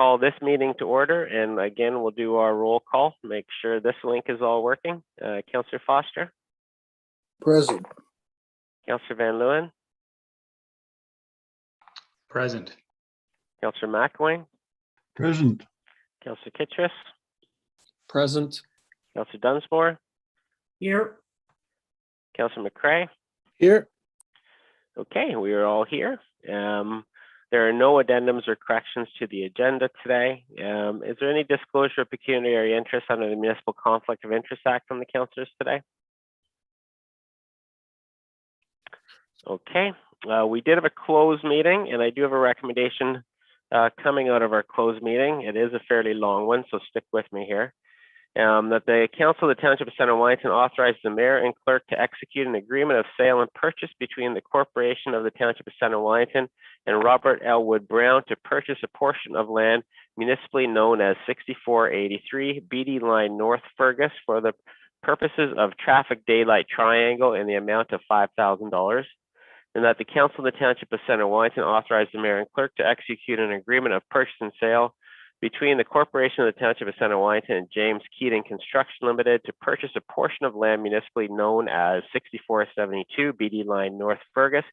call this meeting to order, and again, we'll do our roll call. Make sure this link is all working. Councillor Foster. Present. Councillor Van Leeuwen. Present. Councillor McElwain. Present. Councillor Kittrus. Present. Councillor Dunsmore. Here. Councillor McCrae. Here. Okay, we are all here. There are no addendums or corrections to the agenda today. Is there any disclosure of pecuniary interest under the Municipal Conflict of Interest Act from the councillors today? Okay, we did have a closed meeting, and I do have a recommendation coming out of our closed meeting. It is a fairly long one, so stick with me here. That the Council of the Township of Centre Wellington authorized the Mayor and Clerk to execute an agreement of sale and purchase between the Corporation of the Township of Centre Wellington and Robert L. Wood Brown to purchase a portion of land municipally known as 6483 BD Line North Fergus for the purposes of traffic daylight triangle in the amount of $5,000. And that the Council of the Township of Centre Wellington authorized the Mayor and Clerk to execute an agreement of purchase and sale between the Corporation of the Township of Centre Wellington and James Keating Construction Limited to purchase a portion of land municipally known as 6472 BD Line North Fergus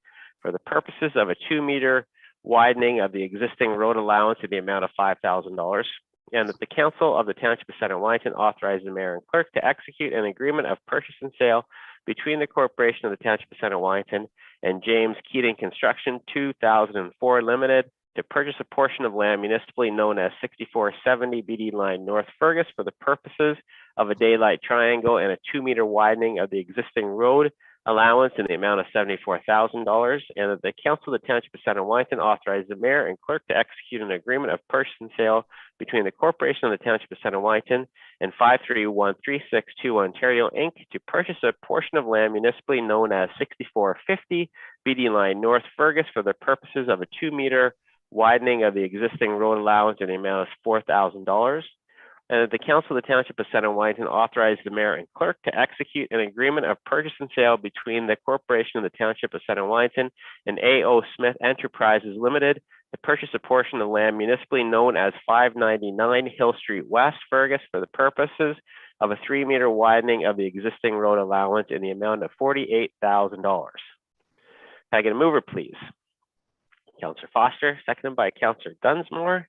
for the purposes of a 2-meter widening of the existing road allowance in the amount of $5,000. And that the Council of the Township of Centre Wellington authorized the Mayor and Clerk to execute an agreement of purchase and sale between the Corporation of the Township of Centre Wellington and James Keating Construction 2004 Limited to purchase a portion of land municipally known as 6470 BD Line North Fergus for the purposes of a daylight triangle and a 2-meter widening of the existing road allowance in the amount of $74,000, and that the Council of the Township of Centre Wellington authorized the Mayor and Clerk to execute an agreement of purchase and sale between the Corporation of the Township of Centre Wellington and 531362 Ontario Inc. to purchase a portion of land municipally known as 6450 BD Line North Fergus for the purposes of a 2-meter widening of the existing road allowance in the amount of $4,000. And that the Council of the Township of Centre Wellington authorized the Mayor and Clerk to execute an agreement of purchase and sale between the Corporation of the Township of Centre Wellington and A.O. Smith Enterprises Limited to purchase a portion of land municipally known as 599 Hill Street West, Fergus, for the purposes of a 3-meter widening of the existing road allowance in the amount of $48,000. Can I get a mover, please? Councillor Foster, seconded by Councillor Dunsmore.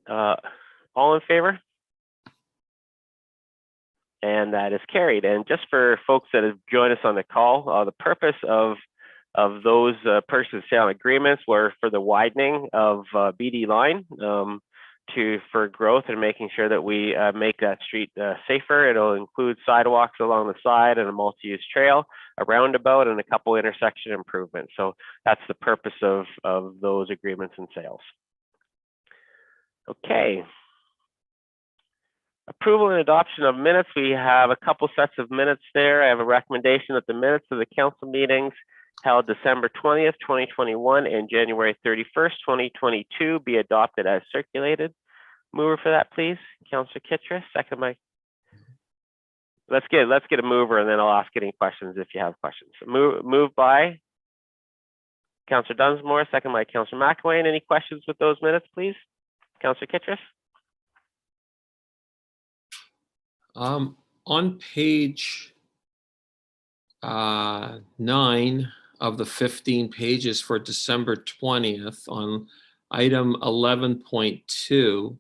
All in favor? And that is carried. And just for folks that have joined us on the call, the purpose of those purchase and sale agreements were for the widening of BD Line for growth and making sure that we make that street safer. It'll include sidewalks along the side and a multi-use trail, a roundabout, and a couple intersection improvements. So that's the purpose of those agreements and sales. Okay. Approval and adoption of minutes. We have a couple sets of minutes there. I have a recommendation that the minutes of the council meetings held December 20th, 2021 and January 31st, 2022 be adopted as circulated. Mover for that, please. Councillor Kittrus, second by. Let's get a mover, and then I'll ask any questions if you have questions. Move by Councillor Dunsmore, second by Councillor McElwain. Any questions with those minutes, please? Councillor Kittrus. On page 9 of the 15 pages for December 20th on item 11.2,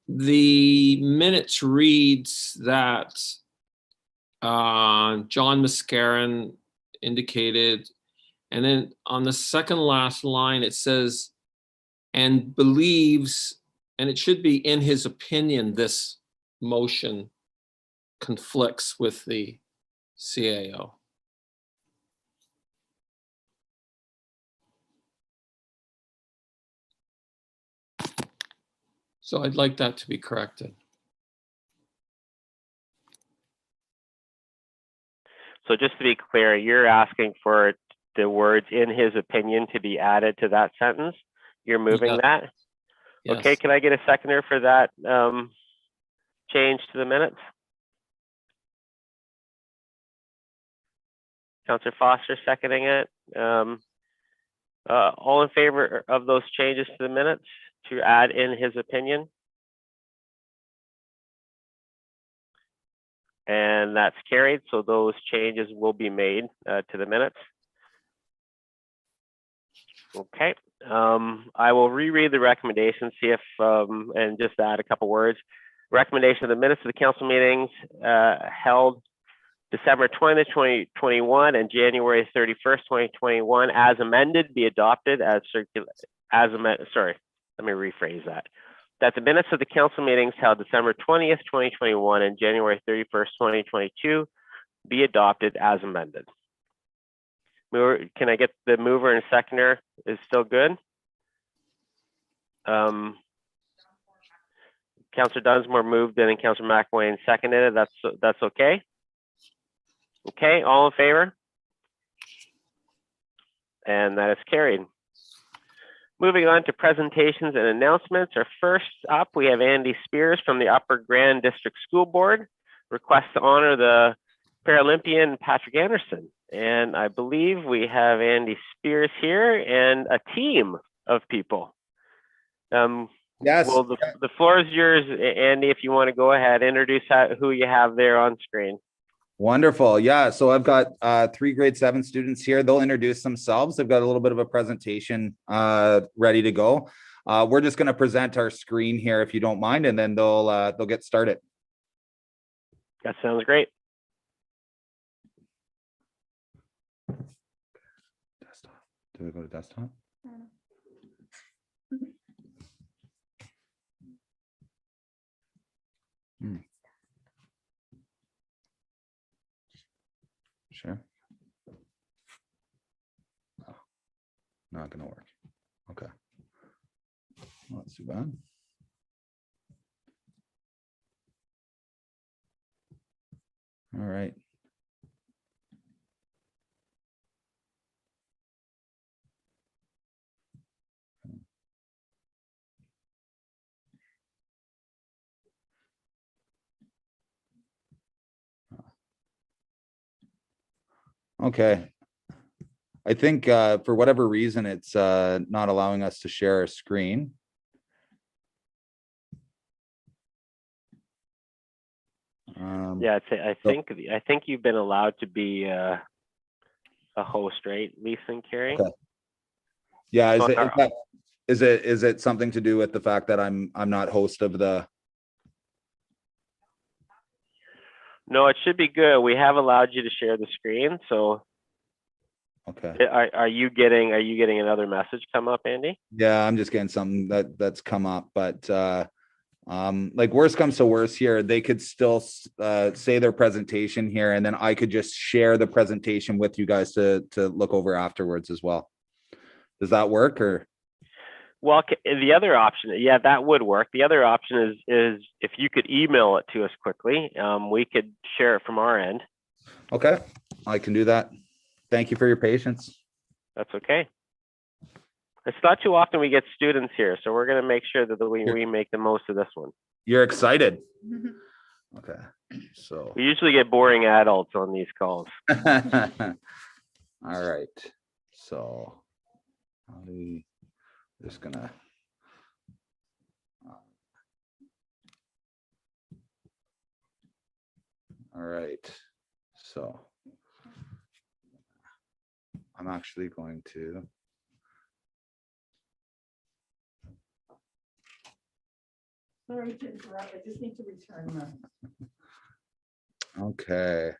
the minutes reads that John Mascaron indicated, and then on the second last line it says, and believes, and it should be in his opinion, this motion conflicts with the CAO. So I'd like that to be corrected. So just to be clear, you're asking for the words "in his opinion" to be added to that sentence. You're moving that? Yes. Okay, can I get a seconder for that change to the minutes? Councillor Foster seconding it. All in favor of those changes to the minutes? to add in his opinion? And that's carried, so those changes will be made to the minutes. Okay, I will reread the recommendation, see if, and just add a couple words. Recommendation of the minutes of the council meetings held December 20th, 2021 and January 31st, 2021 as amended be adopted as amended. Sorry, let me rephrase that. That the minutes of the council meetings held December 20th, 2021 and January 31st, 2022 be adopted as amended. Can I get the mover and seconder is still good? Councillor Dunsmore moved and then Councillor McElwain seconded it. That's okay. Okay, all in favor? And that is carried. Moving on to presentations and announcements. Our first up, we have Andy Speers from the Upper Grand District School Board. Request to honor the Paralympian Patrick Anderson. And I believe we have Andy Speers here and a team of people. Yes. Well, the floor is yours, Andy, if you want to go ahead, introduce who you have there on screen. Wonderful. Yeah. So I've got 3 grade 7 students here. They'll introduce themselves. They've got a little bit of a presentation ready to go. We're just going to present our screen here, if you don't mind, and then they'll get started. That sounds great. Desktop. Do we go to desktop? Sure. Oh, not gonna work. Okay. Not too bad. All right. Okay. I think for whatever reason, it's not allowing us to share our screen. Yeah, I think you've been allowed to be a host, right, Lisa and Carrie? Okay. Yeah, is it something to do with the fact that I'm not host of the? No, it should be good. We have allowed you to share the screen, so. Okay. Are you getting another message come up, Andy? Yeah, I'm just getting something that's come up, but like worst comes to worst here, they could still say their presentation here, and then I could just share the presentation with you guys to look over afterwards as well. Does that work? Or? Well, the other option, yeah, that would work. The other option is if you could email it to us quickly, we could share it from our end. Okay, I can do that. Thank you for your patience. That's okay. It's not too often we get students here, so we're going to make sure that we make the most of this one. You're excited. Okay, so we usually get boring adults on these calls. All right, so just gonna all right, so I'm actually going to sorry to interrupt, I just need to return them. Okay.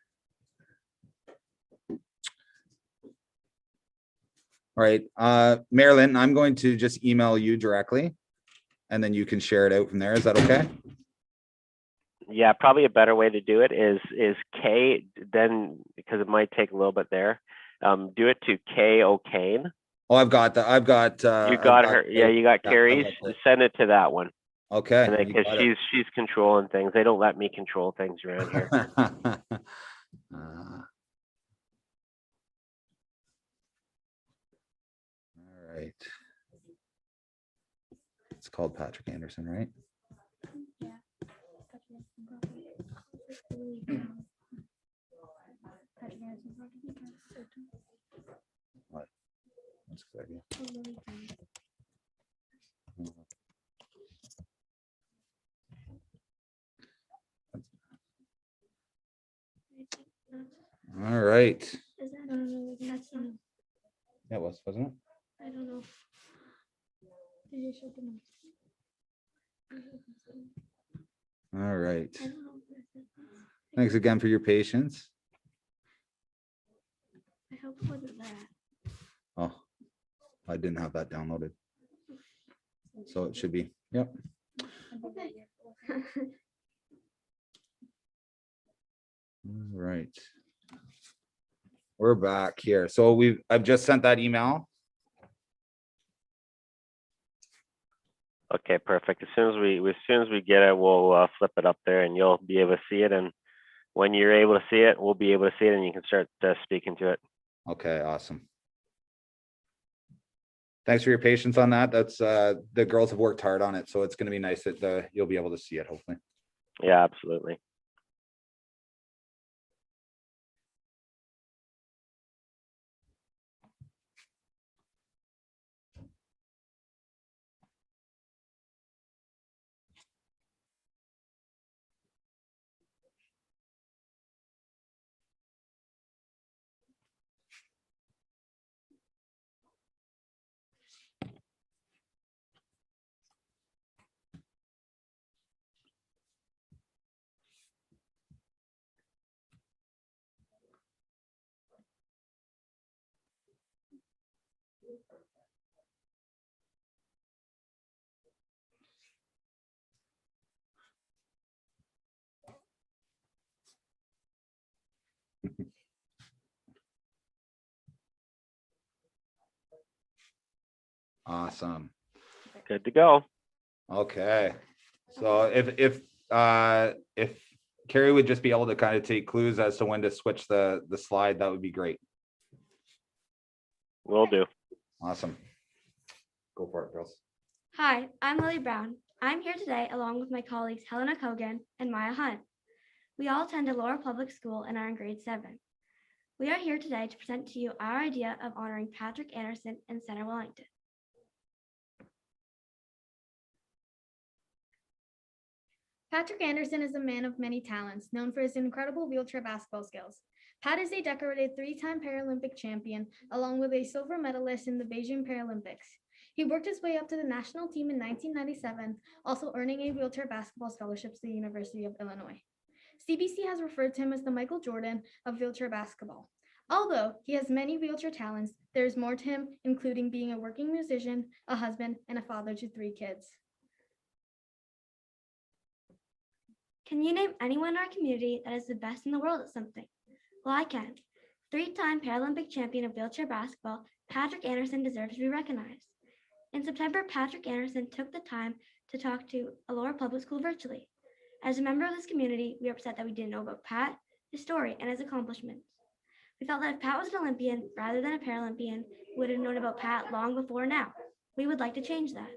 All right, Marilyn, I'm going to just email you directly and then you can share it out from there. Is that okay? Yeah, probably a better way to do it is K, then because it might take a little bit there. Do it to K O'Kane. Oh, I've got that. I've got you got her. Yeah, you got Carrie's. Send it to that one. Okay. Because she's controlling things. They don't let me control things around here. All right. It's called Patrick Anderson, right? Yeah. What? That's a good idea. right. Is that that's not, Yeah, it was, wasn't it? I don't know. Did you show them? All right. I don't know. Thanks again for your patience. I hope it wasn't that. Oh, I didn't have that downloaded. So it should be, yep. Okay. All right. We're back here. So I've just sent that email. Okay, perfect. As soon as we get it, we'll flip it up there and you'll be able to see it. And when you're able to see it, we'll be able to see it and you can start speaking to it. Okay, awesome. Thanks for your patience on that. That's the girls have worked hard on it, so it's going to be nice that you'll be able to see it, hopefully. Yeah, absolutely. Awesome. Good to go. Okay. So if Carrie would just be able to kind of take clues as to when to switch the slide, that would be great. Will do. Awesome. Go for it, girls. Hi, I'm Lily Brown. I'm here today along with my colleagues Helena Kogan and Maya Hunt. We all attend Elora Public School and are in grade 7. We are here today to present to you our idea of honoring Patrick Anderson in Centre Wellington. Patrick Anderson is a man of many talents, known for his incredible wheelchair basketball skills. Pat is a decorated 3-time Paralympic champion, along with a silver medalist in the Beijing Paralympics. He worked his way up to the national team in 1997, also earning a wheelchair basketball scholarship to the University of Illinois. CBC has referred to him as the Michael Jordan of wheelchair basketball. Although he has many wheelchair talents, there is more to him, including being a working musician, a husband, and a father to 3 kids. Can you name anyone in our community that is the best in the world at something? Well, I can. 3-time Paralympic champion of wheelchair basketball, Patrick Anderson deserves to be recognized. In September, Patrick Anderson took the time to talk to Elora Public School virtually. As a member of this community, we are upset that we didn't know about Pat, his story, and his accomplishments. We felt that if Pat was an Olympian rather than a Paralympian, we would have known about Pat long before now. We would like to change that.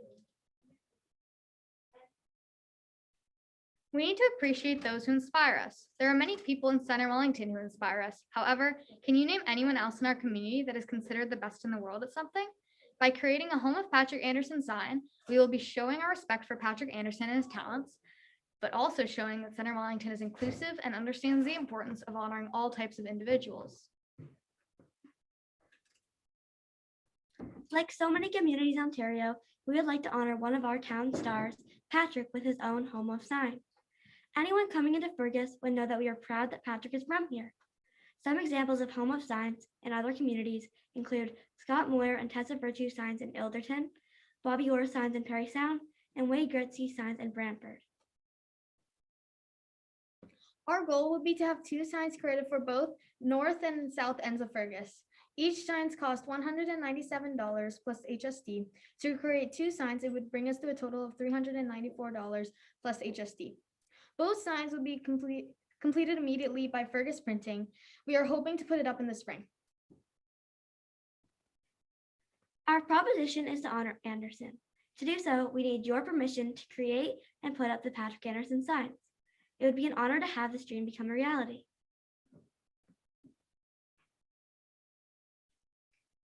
We need to appreciate those who inspire us. There are many people in Centre Wellington who inspire us. However, can you name anyone else in our community that is considered the best in the world at something? By creating a Home of Patrick Anderson sign, we will be showing our respect for Patrick Anderson and his talents, but also showing that Centre Wellington is inclusive and understands the importance of honoring all types of individuals. Like so many communities in Ontario, we would like to honor one of our town stars, Patrick, with his own Home of sign. Anyone coming into Fergus would know that we are proud that Patrick is from here. Some examples of Home of signs in other communities include Scott Moyer and Tessa Virtue signs in Ilderton, Bobby Orr signs in Perry Sound, and Wade Gritzy signs in Brantford. Our goal would be to have 2 signs created for both north and south ends of Fergus. Each signs cost $197 plus HST. To create 2 signs, it would bring us to a total of $394 plus HST. Both signs will be completed immediately by Fergus Printing. We are hoping to put it up in the spring. Our proposition is to honor Anderson. To do so, we need your permission to create and put up the Patrick Anderson signs. It would be an honor to have this dream become a reality.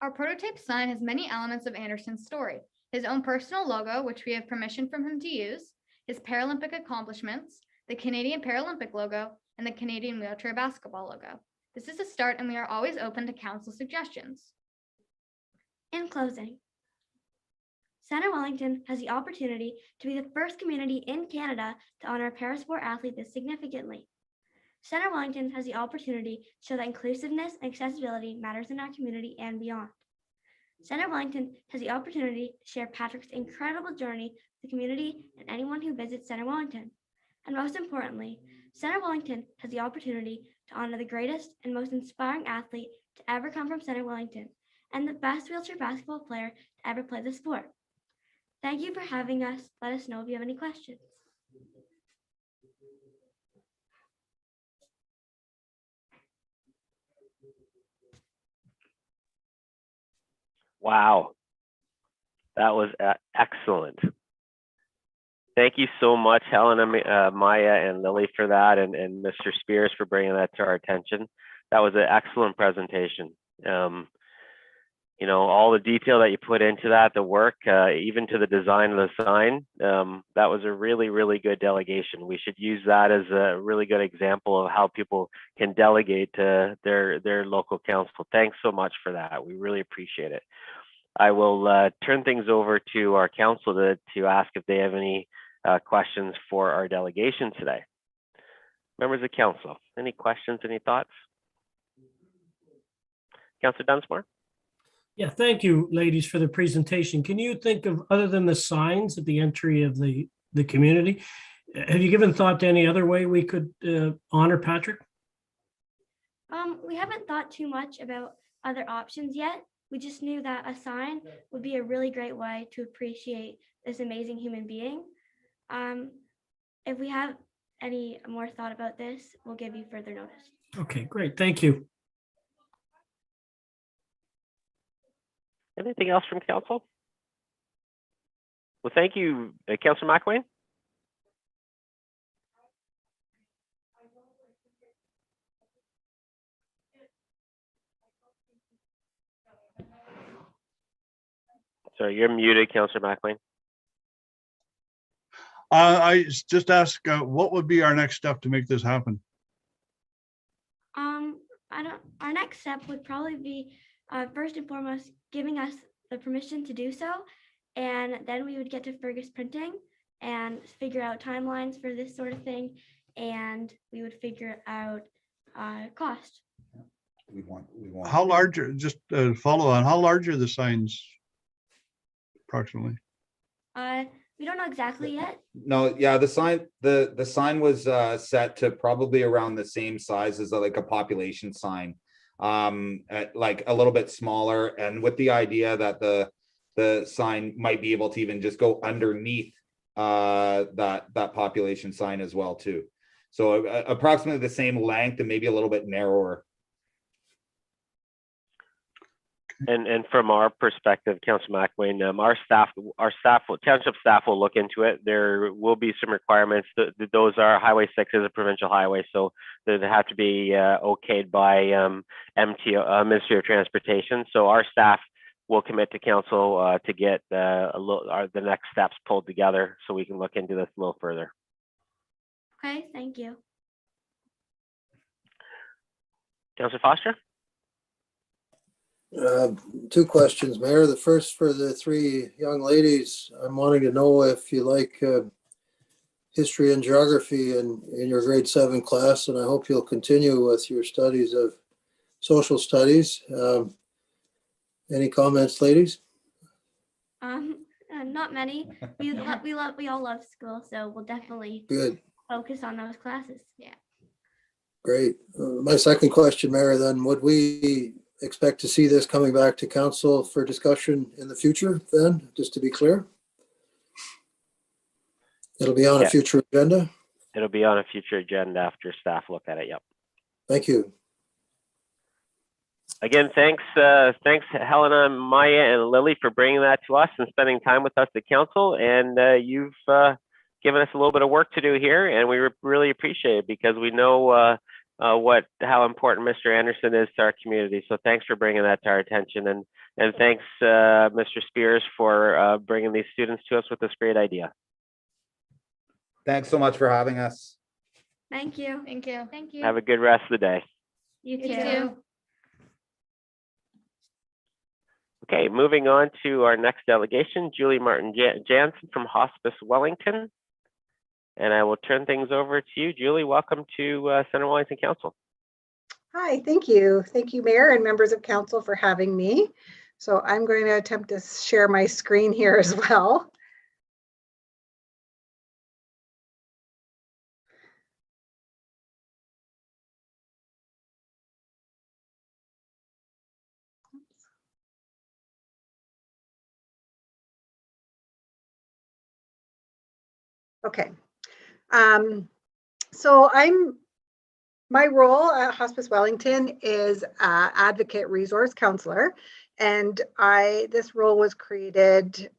Our prototype sign has many elements of Anderson's story: his own personal logo, which we have permission from him to use, his Paralympic accomplishments, the Canadian Paralympic logo, and the Canadian wheelchair basketball logo. This is a start and we are always open to council suggestions. In closing, Centre Wellington has the opportunity to be the first community in Canada to honor a parasport athlete this significantly. Centre Wellington has the opportunity to show that inclusiveness and accessibility matters in our community and beyond. Centre Wellington has the opportunity to share Patrick's incredible journey with the community and anyone who visits Centre Wellington. And most importantly, Centre Wellington has the opportunity to honor the greatest and most inspiring athlete to ever come from Centre Wellington and the best wheelchair basketball player to ever play the sport. Thank you for having us. Let us know if you have any questions. Wow, that was excellent. Thank you so much, Helena, Maya, and Lily for that, and Mr. Speers for bringing that to our attention. That was an excellent presentation. You know, all the detail that you put into that, the work, even to the design of the sign, that was a really, really good delegation. We should use that as a really good example of how people can delegate to their local council. Thanks so much for that. We really appreciate it. I will turn things over to our council to ask if they have any questions for our delegation today. Members of council, any questions, any thoughts? Councillor Dunsmore? Yeah, thank you, ladies, for the presentation. Can you think of, other than the signs at the entry of the community, have you given thought to any other way we could honor Patrick? We haven't thought too much about other options yet. We just knew that a sign would be a really great way to appreciate this amazing human being. If we have any more thought about this, we'll give you further notice. Okay, great. Thank you. Anything else from council? Well, thank you, Councillor McElwain. Sorry, you're muted, Councillor McElwain. I just ask, what would be our next step to make this happen? Our next step would probably be first and foremost giving us the permission to do so, and then we would get to Fergus Printing and figure out timelines for this sort of thing, and we would figure out cost. We want. How large, just follow on, how large are the signs approximately? We don't know exactly yet. No, yeah, the sign was set to probably around the same size as like a population sign, like a little bit smaller, and with the idea that the sign might be able to even just go underneath that population sign as well too. So approximately the same length and maybe a little bit narrower. And from our perspective, Councillor McElwain, township staff will look into it. There will be some requirements. Those are Highway 6 is a provincial highway, so they have to be okayed by MTO, Ministry of Transportation. So our staff will commit to council to get the next steps pulled together, so we can look into this a little further. Okay, thank you. Councillor Foster? Two questions, Mayor. The first for the three young ladies. I'm wanting to know if you like history and geography in your grade 7 class, and I hope you'll continue with your studies of social studies. Any comments, ladies? Not many. We all love school, so we'll definitely Good. focus on those classes. Yeah. Great. My second question, Mayor, then, would we expect to see this coming back to council for discussion in the future then, just to be clear? It'll be on a future agenda? It'll be on a future agenda after staff look at it, yep. Thank you. Again, thanks Helena, Maya, and Lily for bringing that to us and spending time with us at council. And you've given us a little bit of work to do here, and we really appreciate it because we know how important Mr. Anderson is to our community. So thanks for bringing that to our attention, and thanks Mr. Speers for bringing these students to us with this great idea. Thanks so much for having us. Thank you. Thank you. Thank you. Have a good rest of the day. You You too. too. Okay, moving on to our next delegation, Julie Martin-Jansen from Hospice Wellington. And I will turn things over to you. Julie, welcome to Centre Wellington Council. Hi, thank you. Thank you, Mayor and members of council for having me. So I'm going to attempt to share my screen here as well. Okay. So my role at Hospice Wellington is advocate resource counselor, and this role was created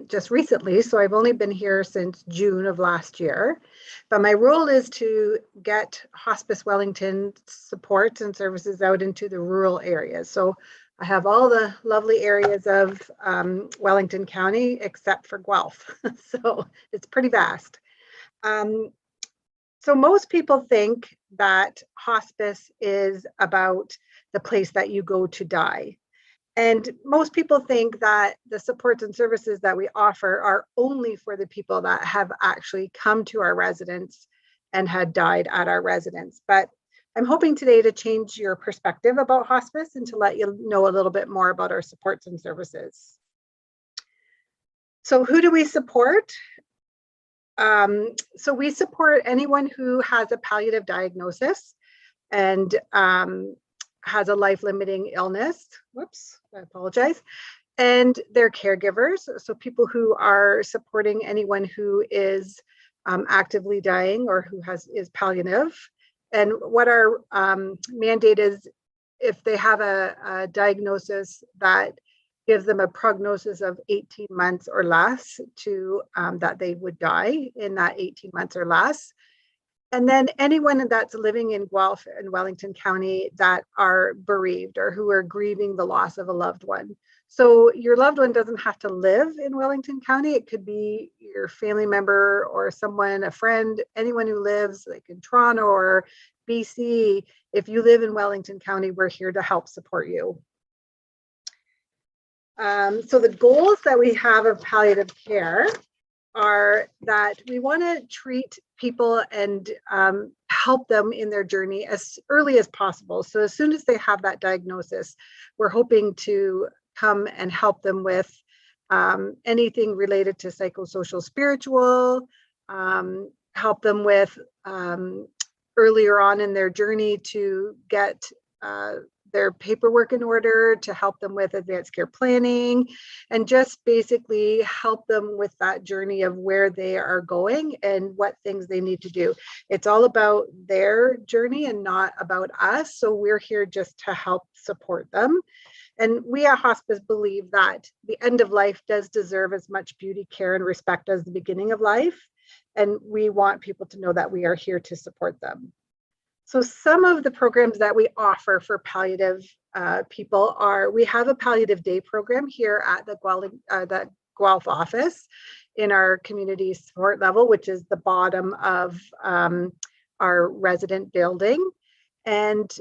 just recently, so I've only been here since June of last year. But my role is to get Hospice Wellington supports and services out into the rural areas. So I have all the lovely areas of Wellington County except for Guelph, so it's pretty vast. So most people think that hospice is about the place that you go to die. And most people think that the supports and services that we offer are only for the people that have actually come to our residence and had died at our residence. But I'm hoping today to change your perspective about hospice and to let you know a little bit more about our supports and services. So who do we support? So we support anyone who has a palliative diagnosis and has a life-limiting illness. Whoops, I apologize. And their caregivers, so people who are supporting anyone who is actively dying or who is palliative. And what our mandate is, if they have a diagnosis that gives them a prognosis of 18 months or less to that they would die in that 18 months or less. And then anyone that's living in Guelph and Wellington County that are bereaved or who are grieving the loss of a loved one. So your loved one doesn't have to live in Wellington County. It could be your family member or someone, a friend, anyone who lives like in Toronto or BC. If you live in Wellington County, we're here to help support you. So the goals that we have of palliative care are that we want to treat people and help them in their journey as early as possible. So as soon as they have that diagnosis, we're hoping to come and help them with anything related to psychosocial, spiritual, help them with earlier on in their journey to get their paperwork in order, to help them with advanced care planning, and just basically help them with that journey of where they are going and what things they need to do. It's all about their journey and not about us. So we're here just to help support them. And we at Hospice believe that the end of life does deserve as much beauty, care, and respect as the beginning of life. And we want people to know that we are here to support them. So some of the programs that we offer for palliative people are, we have a palliative day program here at the Guelph office in our community support level, which is the bottom of our resident building. And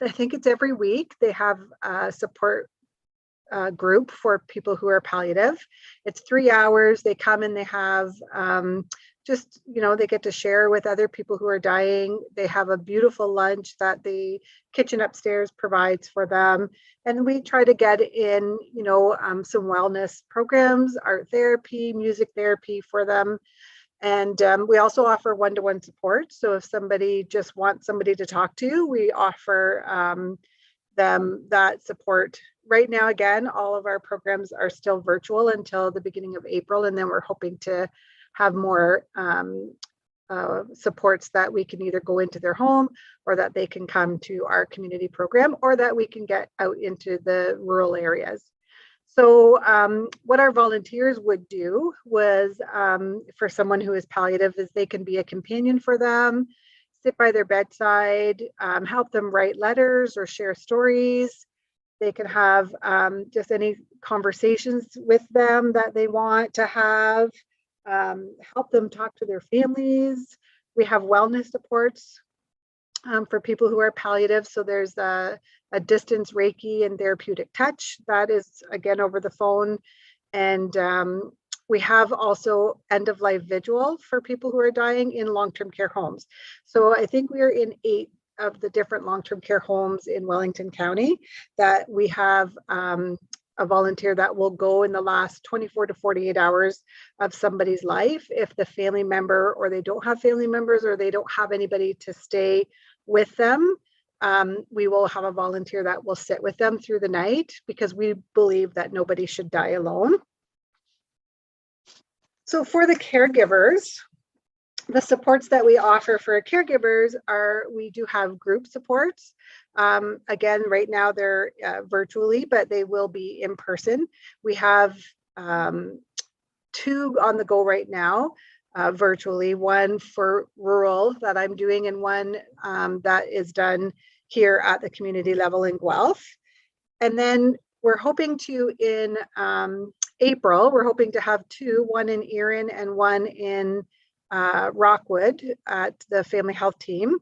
I think it's every week, they have a support group for people who are palliative. It's 3 hours. They come and they have just, they get to share with other people who are dying. They have a beautiful lunch that the kitchen upstairs provides for them. And we try to get in, some wellness programs, art therapy, music therapy for them. And we also offer one-to-one support. So if somebody just wants somebody to talk to, we offer them that support. Right now, again, all of our programs are still virtual until the beginning of April. And then we're hoping to have more supports that we can either go into their home or that they can come to our community program or that we can get out into the rural areas. So what our volunteers would do was for someone who is palliative is they can be a companion for them, sit by their bedside, help them write letters or share stories. They can have just any conversations with them that they want to have, help them talk to their families. We have wellness supports for people who are palliative. So there's a distance Reiki and therapeutic touch that is again over the phone. And we have also end of life vigil for people who are dying in long-term care homes. So I think we are in 8 of the different long-term care homes in Wellington County that we have a volunteer that will go in the last 24 to 48 hours of somebody's life. If the family member, or they don't have family members, or they don't have anybody to stay with them, we will have a volunteer that will sit with them through the night, because we believe that nobody should die alone. So for the caregivers, the supports that we offer for caregivers are, we do have group supports. Again, right now they're virtually, but they will be in person. We have 2 on the go right now, virtually, one for rural that I'm doing, and one that is done here at the community level in Guelph. And then we're hoping to, in April, we're hoping to have 2, one in Erin and one in Rockwood at the family health team,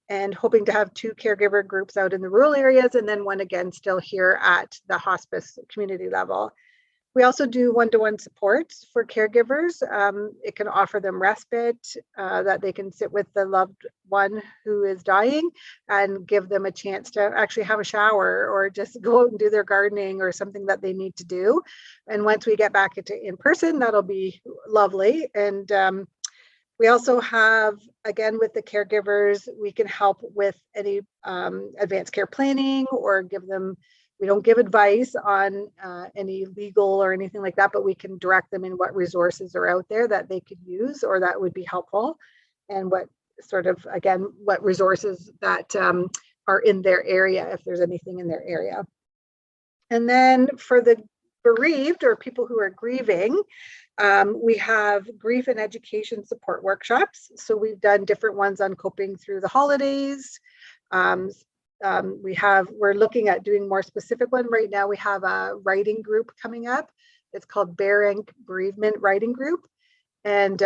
and hoping to have 2 caregiver groups out in the rural areas, and then one again still here at the hospice community level. We also do one-to-one supports for caregivers. It can offer them respite, that they can sit with the loved one who is dying and give them a chance to actually have a shower, or just go out and do their gardening or something that they need to do. And once we get back into in person, that'll be lovely. And we also have, again, with the caregivers, we can help with any advanced care planning, or give them, we don't give advice on any legal or anything like that, but we can direct them in what resources are out there that they could use or that would be helpful, and what sort of, again, what resources that are in their area, if there's anything in their area. And then for the bereaved, or people who are grieving, we have grief and education support workshops. So we've done different ones on coping through the holidays. We're looking at doing more specific one right now. We have a writing group coming up. It's called Bearing Bereavement Writing Group. And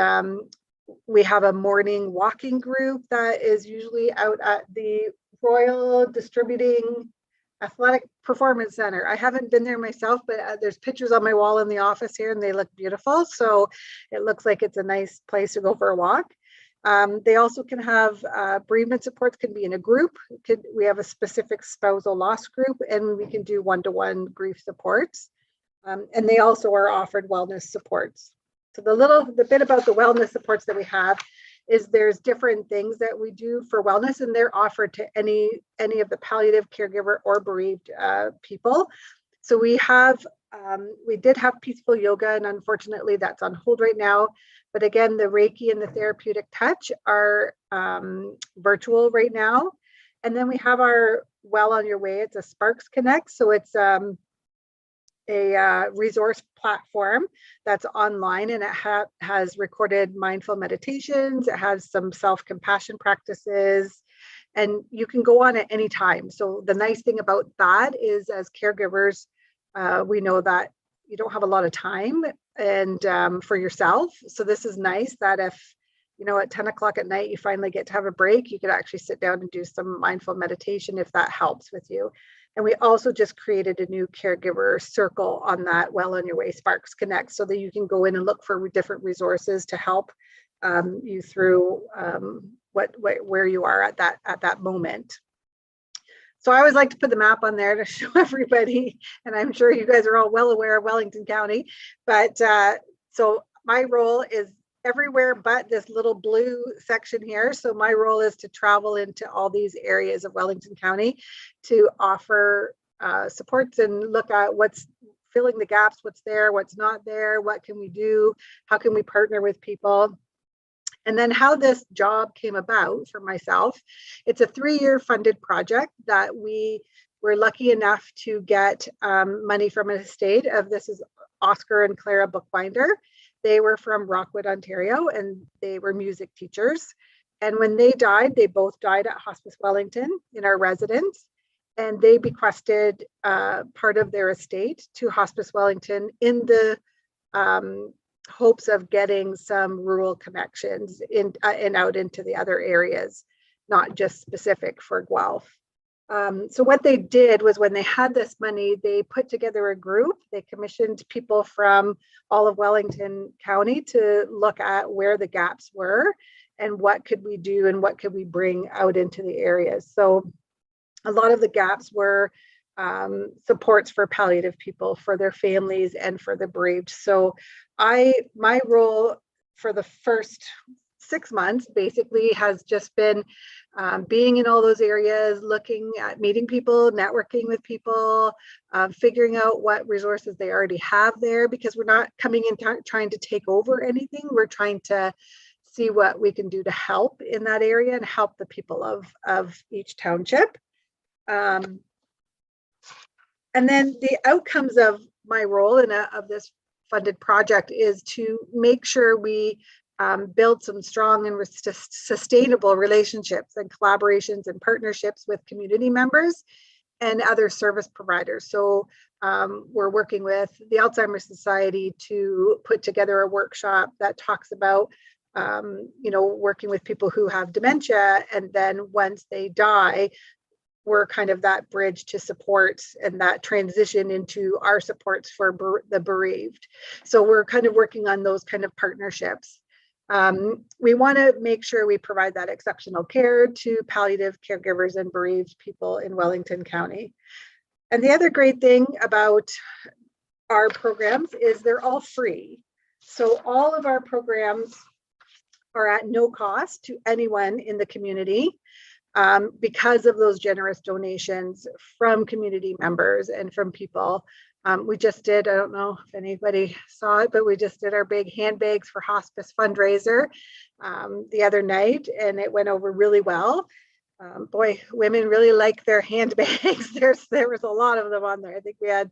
we have a morning walking group that is usually out at the Royal Distributing Athletic Performance Center. I haven't been there myself, but there's pictures on my wall in the office here, and they look beautiful. So it looks like it's a nice place to go for a walk. They also can have bereavement supports, can be in a group. We have a specific spousal loss group, and we can do one-to-one grief supports. And they also are offered wellness supports. So the bit about the wellness supports that we have is there's different things that we do for wellness, and they're offered to any of the palliative caregiver or bereaved people. So we did have peaceful yoga, and unfortunately that's on hold right now. But again, the Reiki and the therapeutic touch are virtual right now. And then we have our Well on Your Way. It's a Sparks Connect. So it's a resource platform that's online, and it has recorded mindful meditations. It has some self-compassion practices, and you can go on at any time. So the nice thing about that is, as caregivers, we know that you don't have a lot of time and for yourself. So this is nice that if, at 10 o'clock at night, you finally get to have a break, you could actually sit down and do some mindful meditation if that helps with you. And we also just created a new caregiver circle on that Well on Your Way Sparks Connect, so that you can go in and look for different resources to help you through where you are at that moment. So I always like to put the map on there to show everybody, and I'm sure you guys are all well aware of Wellington County, but so my role is everywhere but this little blue section here. So my role is to travel into all these areas of Wellington County to offer supports and look at what's filling the gaps, what's there, what's not there, what can we do, how can we partner with people. And then how this job came about for myself, it's a 3-year funded project that we were lucky enough to get money from an estate of, this is Oscar and Clara Bookbinder. They were from Rockwood, Ontario, and they were music teachers. And when they died, they both died at Hospice Wellington in our residence. And they bequested part of their estate to Hospice Wellington in the hopes of getting some rural connections in and out into the other areas. not just specific for Guelph. So what they did was when they had this money, they put together a group. They commissioned people from all of Wellington County to look at where the gaps were and what could we do and what could we bring out into the areas. So a lot of the gaps were supports for palliative people, for their families, and for the bereaved. So my role for the first 6 months basically has just been being in all those areas, looking at meeting people, networking with people, figuring out what resources they already have there, because we're not coming in trying to take over anything. We're trying to see what we can do to help in that area and help the people of each township. And then the outcomes of my role in of this funded project is to make sure we build some strong and sustainable relationships and collaborations and partnerships with community members and other service providers. So we're working with the Alzheimer's Society to put together a workshop that talks about working with people who have dementia, and then once they die, we're kind of that bridge to support and that transition into our supports for the bereaved. So we're kind of working on those kind of partnerships. We want to make sure we provide that exceptional care to palliative caregivers and bereaved people in Wellington County. And the other great thing about our programs is they're all free. So all of our programs are at no cost to anyone in the community because of those generous donations from community members and from people. We just did, I don't know if anybody saw it, but we just did our big handbags for hospice fundraiser the other night, and it went over really well. Boy, women really like their handbags. There was a lot of them on there. I think we had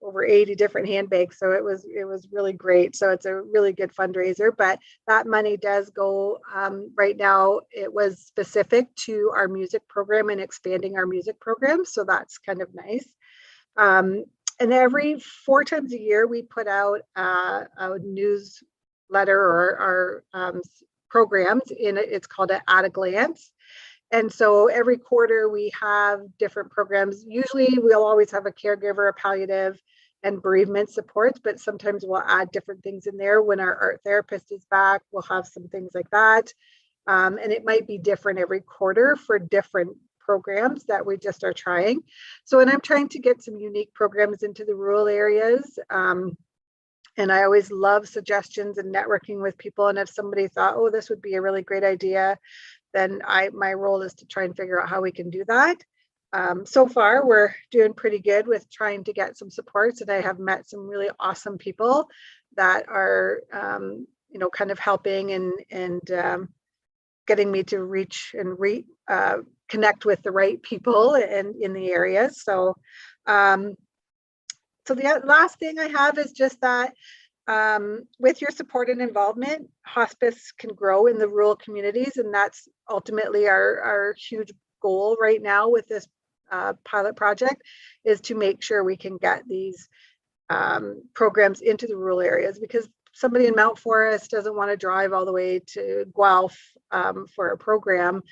over 80 different handbags, so it was really great. So it's a really good fundraiser, but that money does go right now. It was specific to our music program and expanding our music program, so that's kind of nice. And every 4 times a year, we put out a newsletter or our programs in it. It's called At a Glance. And so every quarter we have different programs. Usually we'll always have a caregiver, a palliative, and bereavement supports, but sometimes we'll add different things in there. When our art therapist is back, we'll have some things like that. And it might be different every quarter for different programs that we just are trying. So, and I'm trying to get some unique programs into the rural areas. And I always love suggestions and networking with people. And if somebody thought, oh, this would be a really great idea, then my role is to try and figure out how we can do that. So far, we're doing pretty good with trying to get some supports, and I have met some really awesome people that are, kind of helping and getting me to reach and connect with the right people and in the areas. So, so the last thing I have is just that with your support and involvement, hospice can grow in the rural communities, and that's ultimately our huge goal right now with this pilot project, is to make sure we can get these programs into the rural areas, because somebody in Mount Forest doesn't want to drive all the way to Guelph for a program.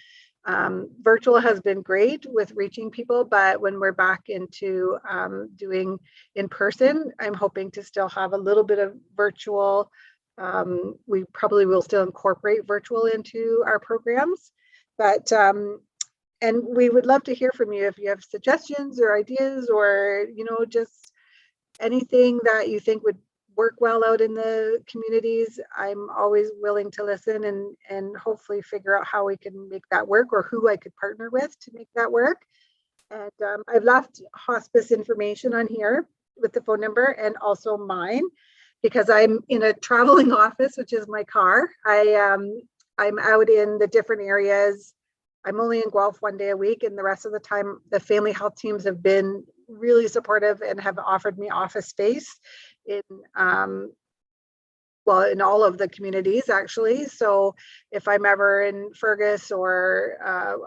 Virtual has been great with reaching people, but when we're back into doing in person, I'm hoping to still have a little bit of virtual. We probably will still incorporate virtual into our programs, but and we would love to hear from you if you have suggestions or ideas, or just anything that you think would work well out in the communities. I'm always willing to listen and hopefully figure out how we can make that work, or who I could partner with to make that work. And I've left hospice information on here with the phone number, and also mine, because I'm in a traveling office, which is my car. I'm out in the different areas. I'm only in Guelph 1 day a week, and the rest of the time the family health teams have been really supportive and have offered me office space in in all of the communities actually. So if I'm ever in Fergus, or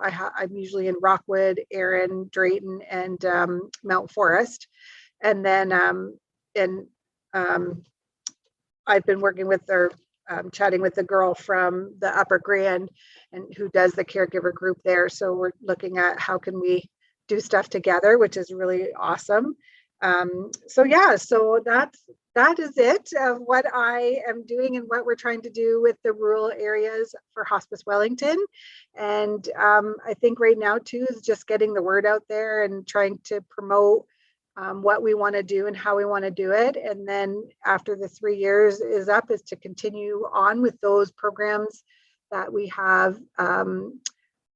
I'm usually in Rockwood, Erin, Drayton, and Mount Forest. And then I've been working with chatting with the girl from the Upper Grand and who does the caregiver group there. So we're looking at how can we do stuff together, which is really awesome. So yeah, so that is it of what I am doing and what we're trying to do with the rural areas for Hospice Wellington. And I think right now too is just getting the word out there and trying to promote what we want to do and how we want to do it. And then after the 3 years is up, is to continue on with those programs that we have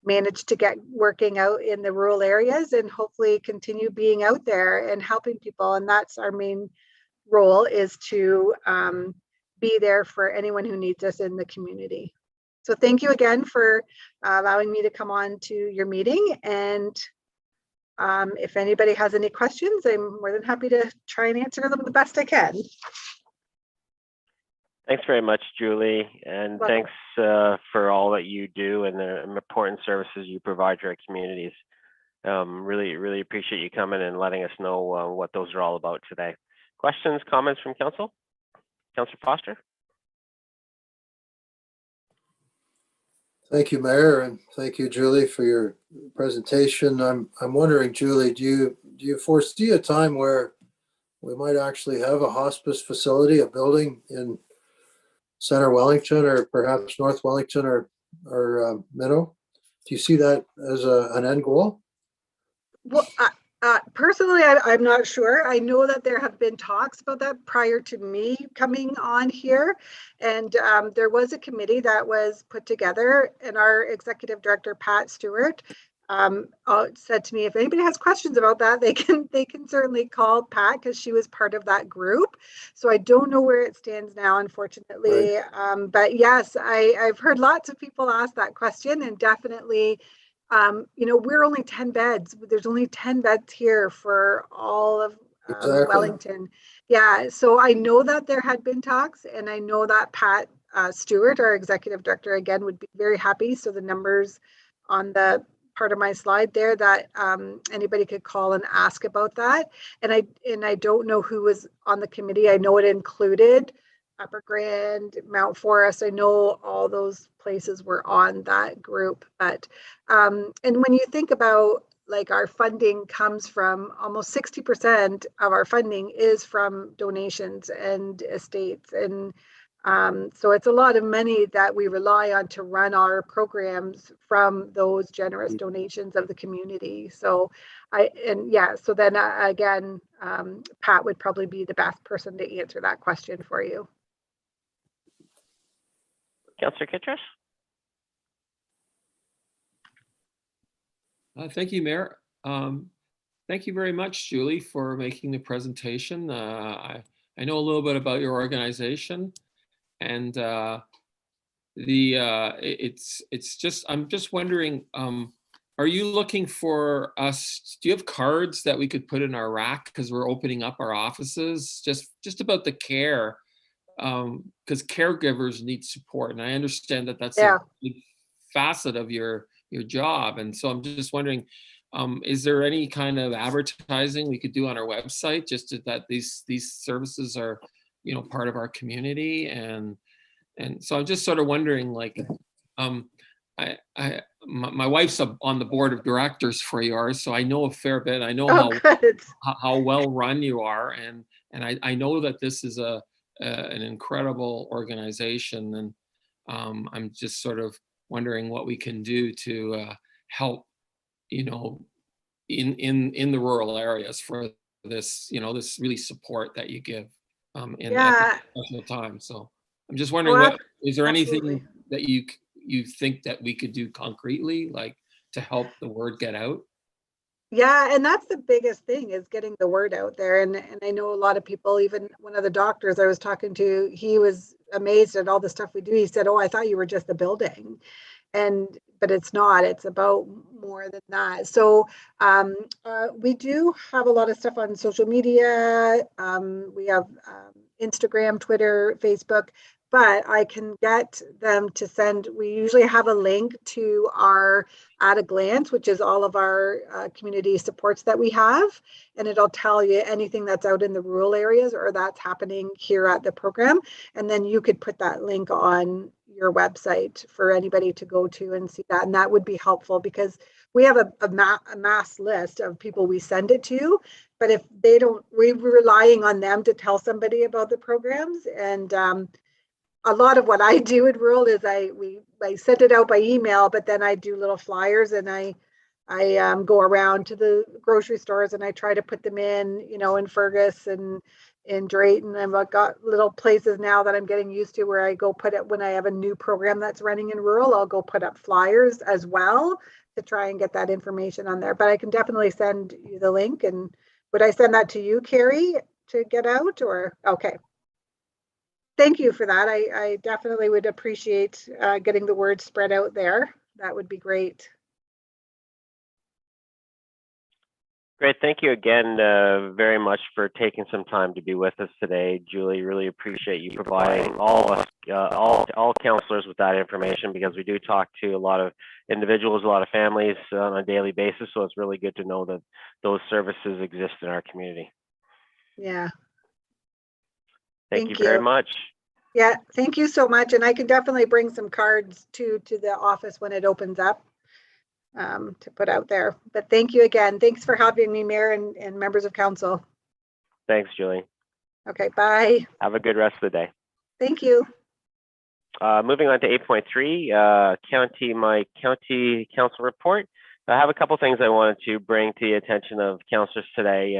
managed to get working out in the rural areas, and hopefully continue being out there and helping people. And that's our main role, is to be there for anyone who needs us in the community. So thank you again for allowing me to come on to your meeting. And if anybody has any questions, I'm more than happy to try and answer them the best I can. Thanks very much, Julie, and Welcome. thanks for all that you do and the important services you provide to our communities. Really appreciate you coming and letting us know what those are all about today. Questions, comments from council? Councillor Foster? Thank you, Mayor, and thank you, Julie, for your presentation. I'm wondering, Julie, do you foresee a time where we might actually have a hospice facility, a building in Centre Wellington, or perhaps North Wellington, or Minnow? Do you see that as an end goal? Well, personally, I'm not sure. I know that there have been talks about that prior to me coming on here. And there was a committee that was put together, and our executive director, Pat Stewart, said to me, if anybody has questions about that, they can certainly call Pat, because she was part of that group. So I don't know where it stands now, unfortunately. Right. But yes, I've heard lots of people ask that question, and definitely, you know, we're only 10 beds. There's only 10 beds here for all of Exactly. Wellington. Yeah, so I know that there had been talks, and I know that Pat Stewart, our executive director, again, would be very happy. So the numbers on the part of my slide there, that anybody could call and ask about that. And I don't know who was on the committee. I know it included Upper Grand, Mount Forest. I know all those places were on that group. But and when you think about, like, our funding comes from, almost 60% of our funding is from donations and estates, and so it's a lot of money that we rely on to run our programs from those generous donations of the community. So so then again, Pat would probably be the best person to answer that question for you. Councillor Kittredge? Thank you, Mayor. Thank you very much, Julie, for making the presentation. I know a little bit about your organization, and it's just, I'm just wondering, are you looking for us? Do you have cards that we could put in our rack, because we're opening up our offices? Just about the care, because caregivers need support, and I understand that that's a big facet of your job. And so I'm just wondering, is there any kind of advertising we could do on our website, just that these services are, you know, part of our community? And so I'm just sort of wondering, like, my wife's on the board of directors for yours, so I know a fair bit. I know how well run you are, and I know that this is an incredible organization, and I'm just sort of wondering what we can do to help, you know, in the rural areas for this, you know, this really support that you give in at the special time. So I'm just wondering, is there anything that you think that we could do concretely, like, to help the word get out? Yeah, and that's the biggest thing, is getting the word out there. And I know a lot of people, even one of the doctors I was talking to, he was amazed at all the stuff we do. He said, "Oh, I thought you were just a building." But it's not, it's about more than that. So we do have a lot of stuff on social media. We have Instagram, Twitter, Facebook, but I can get them to send, we usually have a link to our At a Glance, which is all of our community supports that we have. And it'll tell you anything that's out in the rural areas or that's happening here at the program. And then you could put that link on your website for anybody to go to and see that. And that would be helpful because we have a mass list of people we send it to, but if they don't, we're relying on them to tell somebody about the programs. And a lot of what I do in rural is I send it out by email, but then I do little flyers and I go around to the grocery stores and I try to put them in, in Fergus and in Drayton. And I've got little places now that I'm getting used to where I go put it when I have a new program that's running in rural, I'll go put up flyers as well to try and get that information on there. But I can definitely send you the link. And would I send that to you, Carrie, to get out or? Okay. Thank you for that. I definitely would appreciate getting the word spread out there. That would be great. Great. Thank you again very much for taking some time to be with us today, Julie. Really appreciate you providing all of us, all councillors with that information, because we do talk to a lot of individuals, a lot of families on a daily basis. So it's really good to know that those services exist in our community. Yeah. Thank you very much. Yeah, thank you so much. And I can definitely bring some cards to the office when it opens up to put out there. But thank you again. Thanks for having me, Mayor and members of council. Thanks, Julie. Okay, bye. Have a good rest of the day. Thank you. Moving on to 8.3, my county council report. I have a couple things I wanted to bring to the attention of councillors today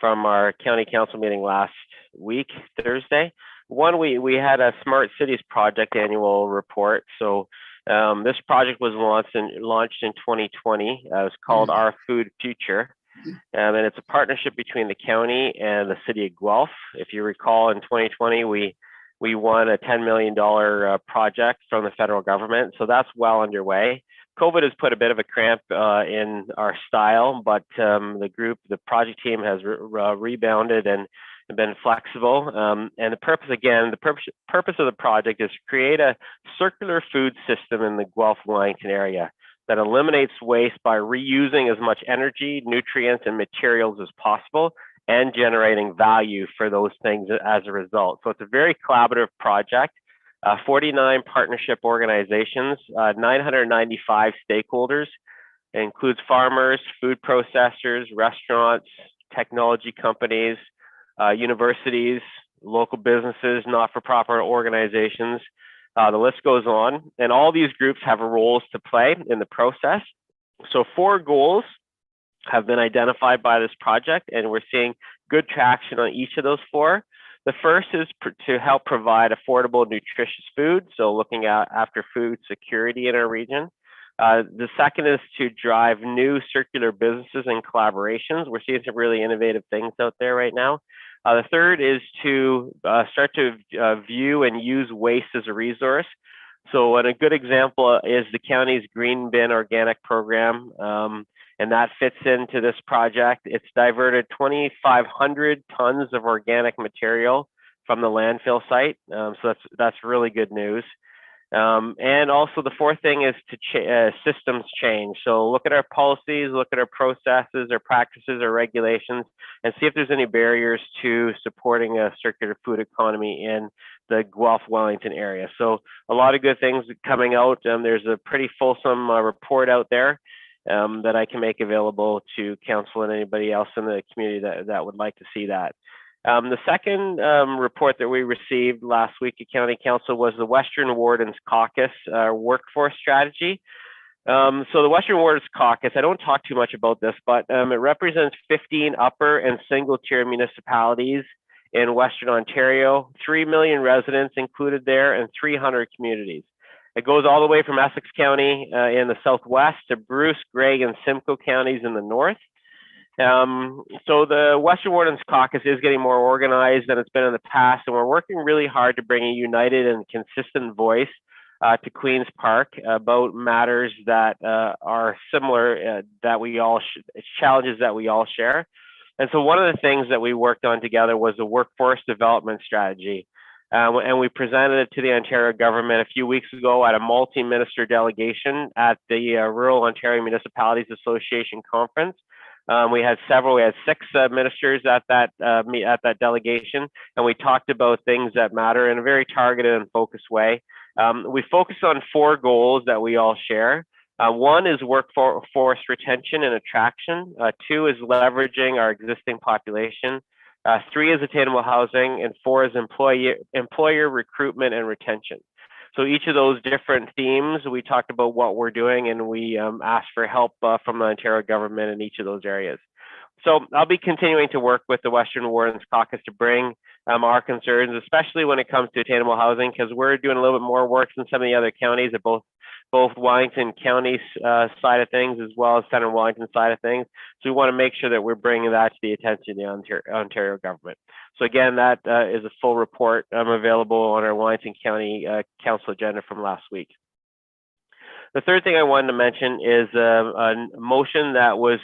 from our county council meeting last week, Thursday. One, we had a Smart Cities Project annual report. So this project was launched in 2020. It was called Our Food Future. And it's a partnership between the county and the city of Guelph. If you recall, in 2020, we won a $10 million project from the federal government. So that's well underway. COVID has put a bit of a cramp in our style, but the project team has rebounded and been flexible. And the purpose of the project is to create a circular food system in the Guelph-Wellington area that eliminates waste by reusing as much energy, nutrients, and materials as possible, and generating value for those things as a result. So it's a very collaborative project. 49 partnership organizations, 995 stakeholders. It includes farmers, food processors, restaurants, technology companies, universities, local businesses, not-for-profit organizations. The list goes on, and all these groups have roles to play in the process. So 4 goals have been identified by this project, and we're seeing good traction on each of those 4. The first is to help provide affordable, nutritious food, so looking after food security in our region. The second is to drive new circular businesses and collaborations. We're seeing some really innovative things out there right now. The third is to start to view and use waste as a resource. So a good example is the county's Green Bin Organic program, and that fits into this project. It's diverted 2,500 tons of organic material from the landfill site. So that's really good news. And also the fourth thing is to systems change. So look at our policies, look at our processes, our practices, our regulations, and see if there's any barriers to supporting a circular food economy in the Guelph-Wellington area. So a lot of good things coming out. There's a pretty fulsome report out there that I can make available to council and anybody else in the community that would like to see that. The second report that we received last week at County Council was the Western Wardens Caucus workforce strategy. So the Western Wardens Caucus, I don't talk too much about this, but it represents 15 upper and single tier municipalities in Western Ontario, 3 million residents included there, and 300 communities. It goes all the way from Essex County in the southwest to Bruce, Gregg, and Simcoe counties in the north. So the Western Wardens Caucus is getting more organized than it's been in the past, and we're working really hard to bring a united and consistent voice to Queen's Park about matters that are similar, that we all challenges that we all share. And so one of the things that we worked on together was the workforce development strategy. And we presented it to the Ontario government a few weeks ago at a multi-minister delegation at the Rural Ontario Municipalities Association conference. We had 6 ministers at that delegation, and we talked about things that matter in a very targeted and focused way. We focused on 4 goals that we all share. 1 is workforce retention and attraction. 2 is leveraging our existing population. 3 is attainable housing, and 4 is employer recruitment and retention. So each of those different themes, we talked about what we're doing, and we asked for help from the Ontario government in each of those areas. So I'll be continuing to work with the Western Wardens Caucus to bring our concerns, especially when it comes to attainable housing, because we're doing a little bit more work than some of the other counties at both Wellington County's side of things as well as Centre Wellington side of things. So we want to make sure that we're bringing that to the attention of the Ontario government. So again, that is a full report available on our Wellington County Council agenda from last week. The third thing I wanted to mention is a motion that was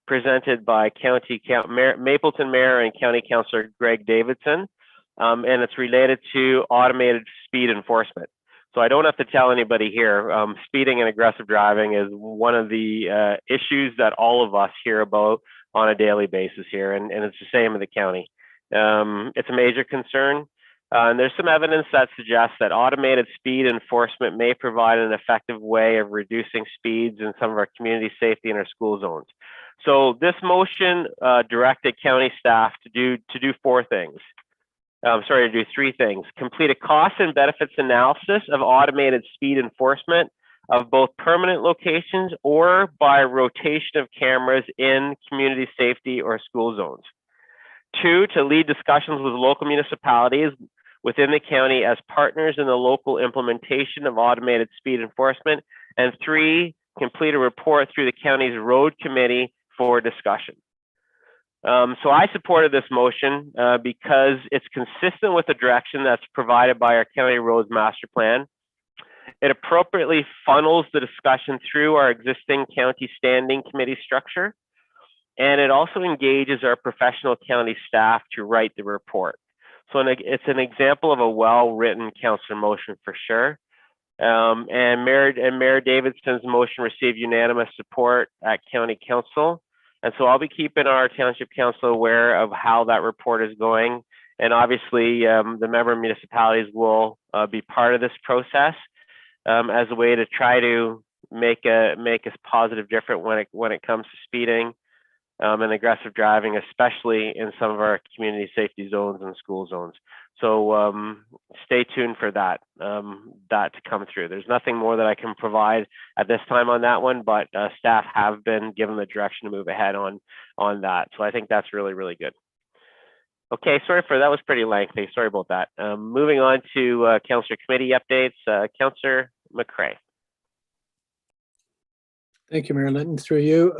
presented by Mapleton Mayor and County Councillor Greg Davidson, and it's related to automated speed enforcement. So I don't have to tell anybody here, speeding and aggressive driving is one of the issues that all of us hear about on a daily basis here, and it's the same in the county. It's a major concern, and there's some evidence that suggests that automated speed enforcement may provide an effective way of reducing speeds in some of our community safety and our school zones. So this motion directed county staff to do 3 things. Complete a cost and benefits analysis of automated speed enforcement of both permanent locations or by rotation of cameras in community safety or school zones. 2, to lead discussions with local municipalities within the county as partners in the local implementation of automated speed enforcement. And 3, complete a report through the county's road committee for discussion. So I supported this motion because it's consistent with the direction that's provided by our County Roads Master Plan. It appropriately funnels the discussion through our existing county standing committee structure, and it also engages our professional county staff to write the report. So it's an example of a well-written council motion for sure. And Mayor Davidson's motion received unanimous support at County Council. And so I'll be keeping our Township Council aware of how that report is going. And obviously, the member municipalities will be part of this process as a way to try to make us positive different when it comes to speeding and aggressive driving, especially in some of our community safety zones and school zones. So stay tuned for that to come through. There's nothing more that I can provide at this time on that one, but staff have been given the direction to move ahead on that. So I think that's really, really good. Okay, sorry for that was pretty lengthy. Sorry about that. Moving on to Councillor Committee updates. Councillor McCray. Thank you, Mayor Linton. Through you.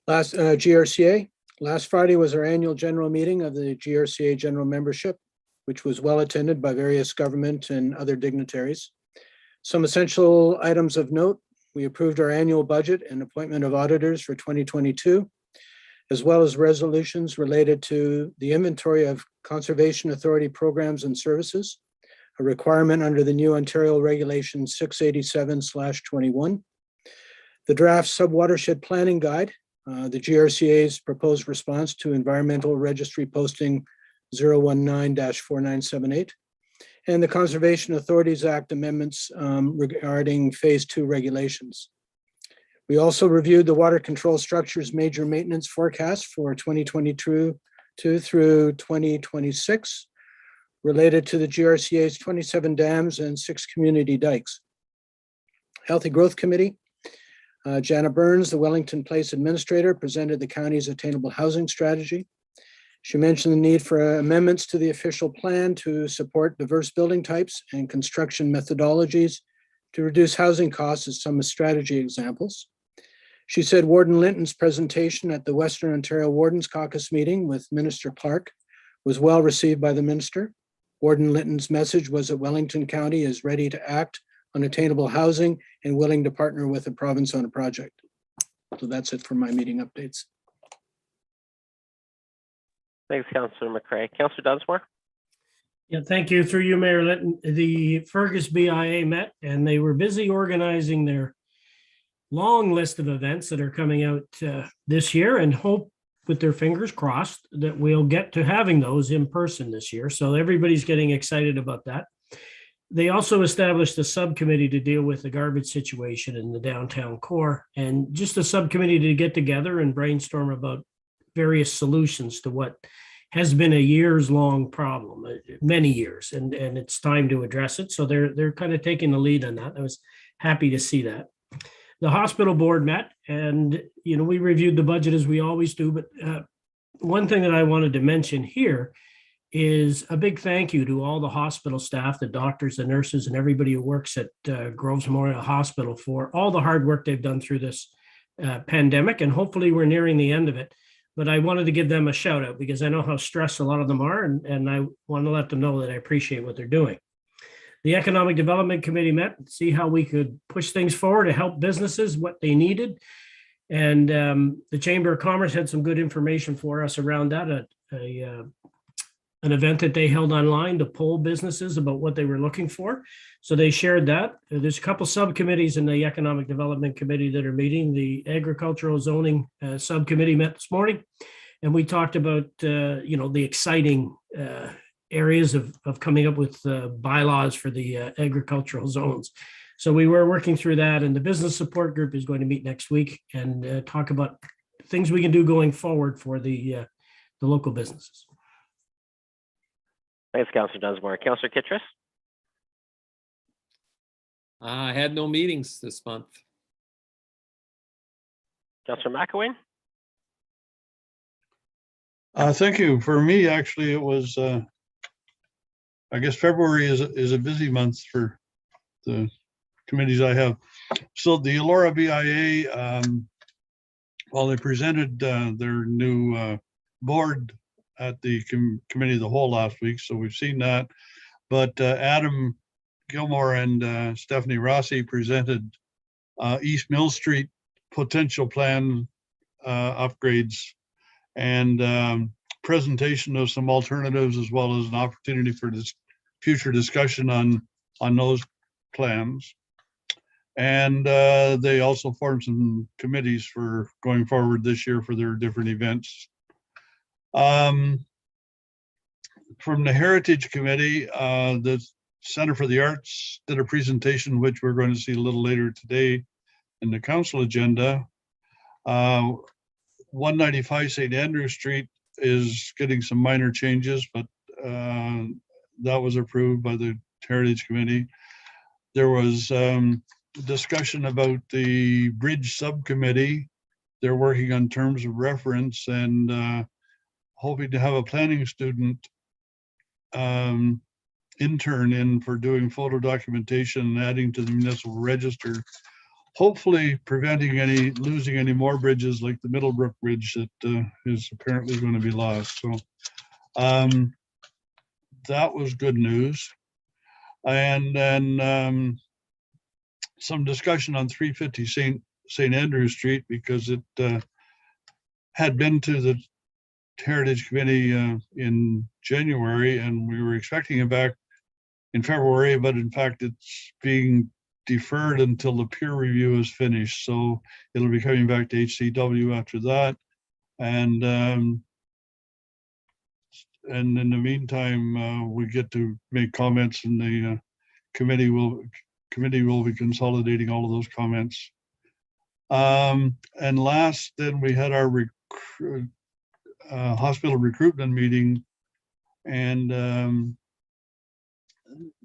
Last GRCA. Last Friday was our annual general meeting of the GRCA general membership, which was well attended by various government and other dignitaries. Some essential items of note: we approved our annual budget and appointment of auditors for 2022, as well as resolutions related to the inventory of Conservation Authority programs and services, a requirement under the new Ontario Regulation 687/21, the draft subwatershed planning guide, the GRCA's proposed response to Environmental Registry Posting 019-4978, and the Conservation Authorities Act amendments regarding Phase 2 regulations. We also reviewed the water control structure's major maintenance forecast for 2022 through 2026, related to the GRCA's 27 dams and 6 community dikes. Healthy Growth Committee. Jana Burns, the Wellington Place Administrator, presented the county's attainable housing strategy. She mentioned the need for amendments to the official plan to support diverse building types and construction methodologies to reduce housing costs as some strategy examples. She said Warden Linton's presentation at the Western Ontario Wardens Caucus meeting with Minister Clark was well received by the minister. Warden Linton's message was that Wellington County is ready to act on attainable housing and willing to partner with the province on a project. So that's it for my meeting updates. Thanks, Councillor McCray. Councillor Dunsmore. Yeah, thank you. Through you, Mayor Linton. The Fergus BIA met and they were busy organizing their long list of events that are coming out this year, and hope with their fingers crossed that we'll get to having those in person this year. So everybody's getting excited about that. They also established a subcommittee to deal with the garbage situation in the downtown core, and just a subcommittee to get together and brainstorm about various solutions to what has been a years-long problem, many years, and it's time to address it. So they're kind of taking the lead on that. I was happy to see that. The hospital board met, and we reviewed the budget as we always do. But one thing that I wanted to mention here is a big thank you to all the hospital staff, the doctors, the nurses, and everybody who works at Groves Memorial Hospital for all the hard work they've done through this pandemic. And hopefully we're nearing the end of it. But I wanted to give them a shout out because I know how stressed a lot of them are, and I want to let them know that I appreciate what they're doing. The Economic Development Committee met to see how we could push things forward to help businesses what they needed. And the Chamber of Commerce had some good information for us around that, an event that they held online to poll businesses about what they were looking for. So they shared that. There's a couple subcommittees in the Economic Development Committee that are meeting. The Agricultural Zoning Subcommittee met this morning, and we talked about the exciting areas of coming up with bylaws for the agricultural zones. So we were working through that, and the business support group is going to meet next week and talk about things we can do going forward for the local businesses. Thanks, Councillor Dunsmore. Councillor Kittredge? I had no meetings this month. Councillor McElwain? Thank you. For me, actually, it was, I guess February is a busy month for the committees I have. So the Elora BIA, well, they presented their new board at the committee of the whole last week, so we've seen that. But Adam Gilmore and Stephanie Rossi presented East Mill Street potential plan upgrades and presentation of some alternatives, as well as an opportunity for this future discussion on those plans. And they also formed some committees for going forward this year for their different events. From the Heritage Committee, the Center for the Arts did a presentation, which we're going to see a little later today in the council agenda. 195 St. Andrew Street is getting some minor changes, but that was approved by the Heritage Committee. There was discussion about the Bridge Subcommittee. They're working on terms of reference and hoping to have a planning student intern in for doing photo documentation and adding to the municipal register, hopefully losing any more bridges like the Middlebrook Bridge that is apparently going to be lost. So that was good news. And then some discussion on 350 St. Andrew Street, because it had been to the Heritage Committee in January, and we were expecting it back in February, but in fact it's being deferred until the peer review is finished. So it'll be coming back to HCW after that. And in the meantime, we get to make comments, and the committee will be consolidating all of those comments. And last, then we had our hospital recruitment meeting, and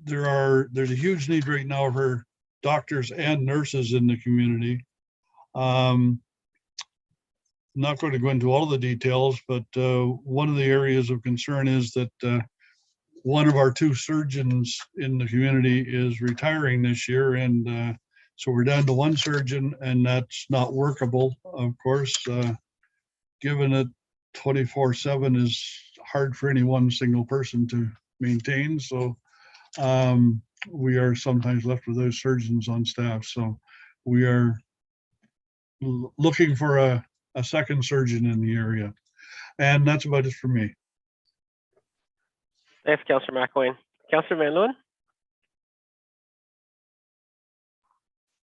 there's a huge need right now for doctors and nurses in the community. Not going to go into all of the details, but one of the areas of concern is that one of our two surgeons in the community is retiring this year, and so we're down to one surgeon, and that's not workable, of course, given that 24/7 is hard for any one single person to maintain. So we are sometimes left with those surgeons on staff. So we are looking for a second surgeon in the area. And that's about it for me. Thanks, Councillor McElwain. Councillor Van Loon?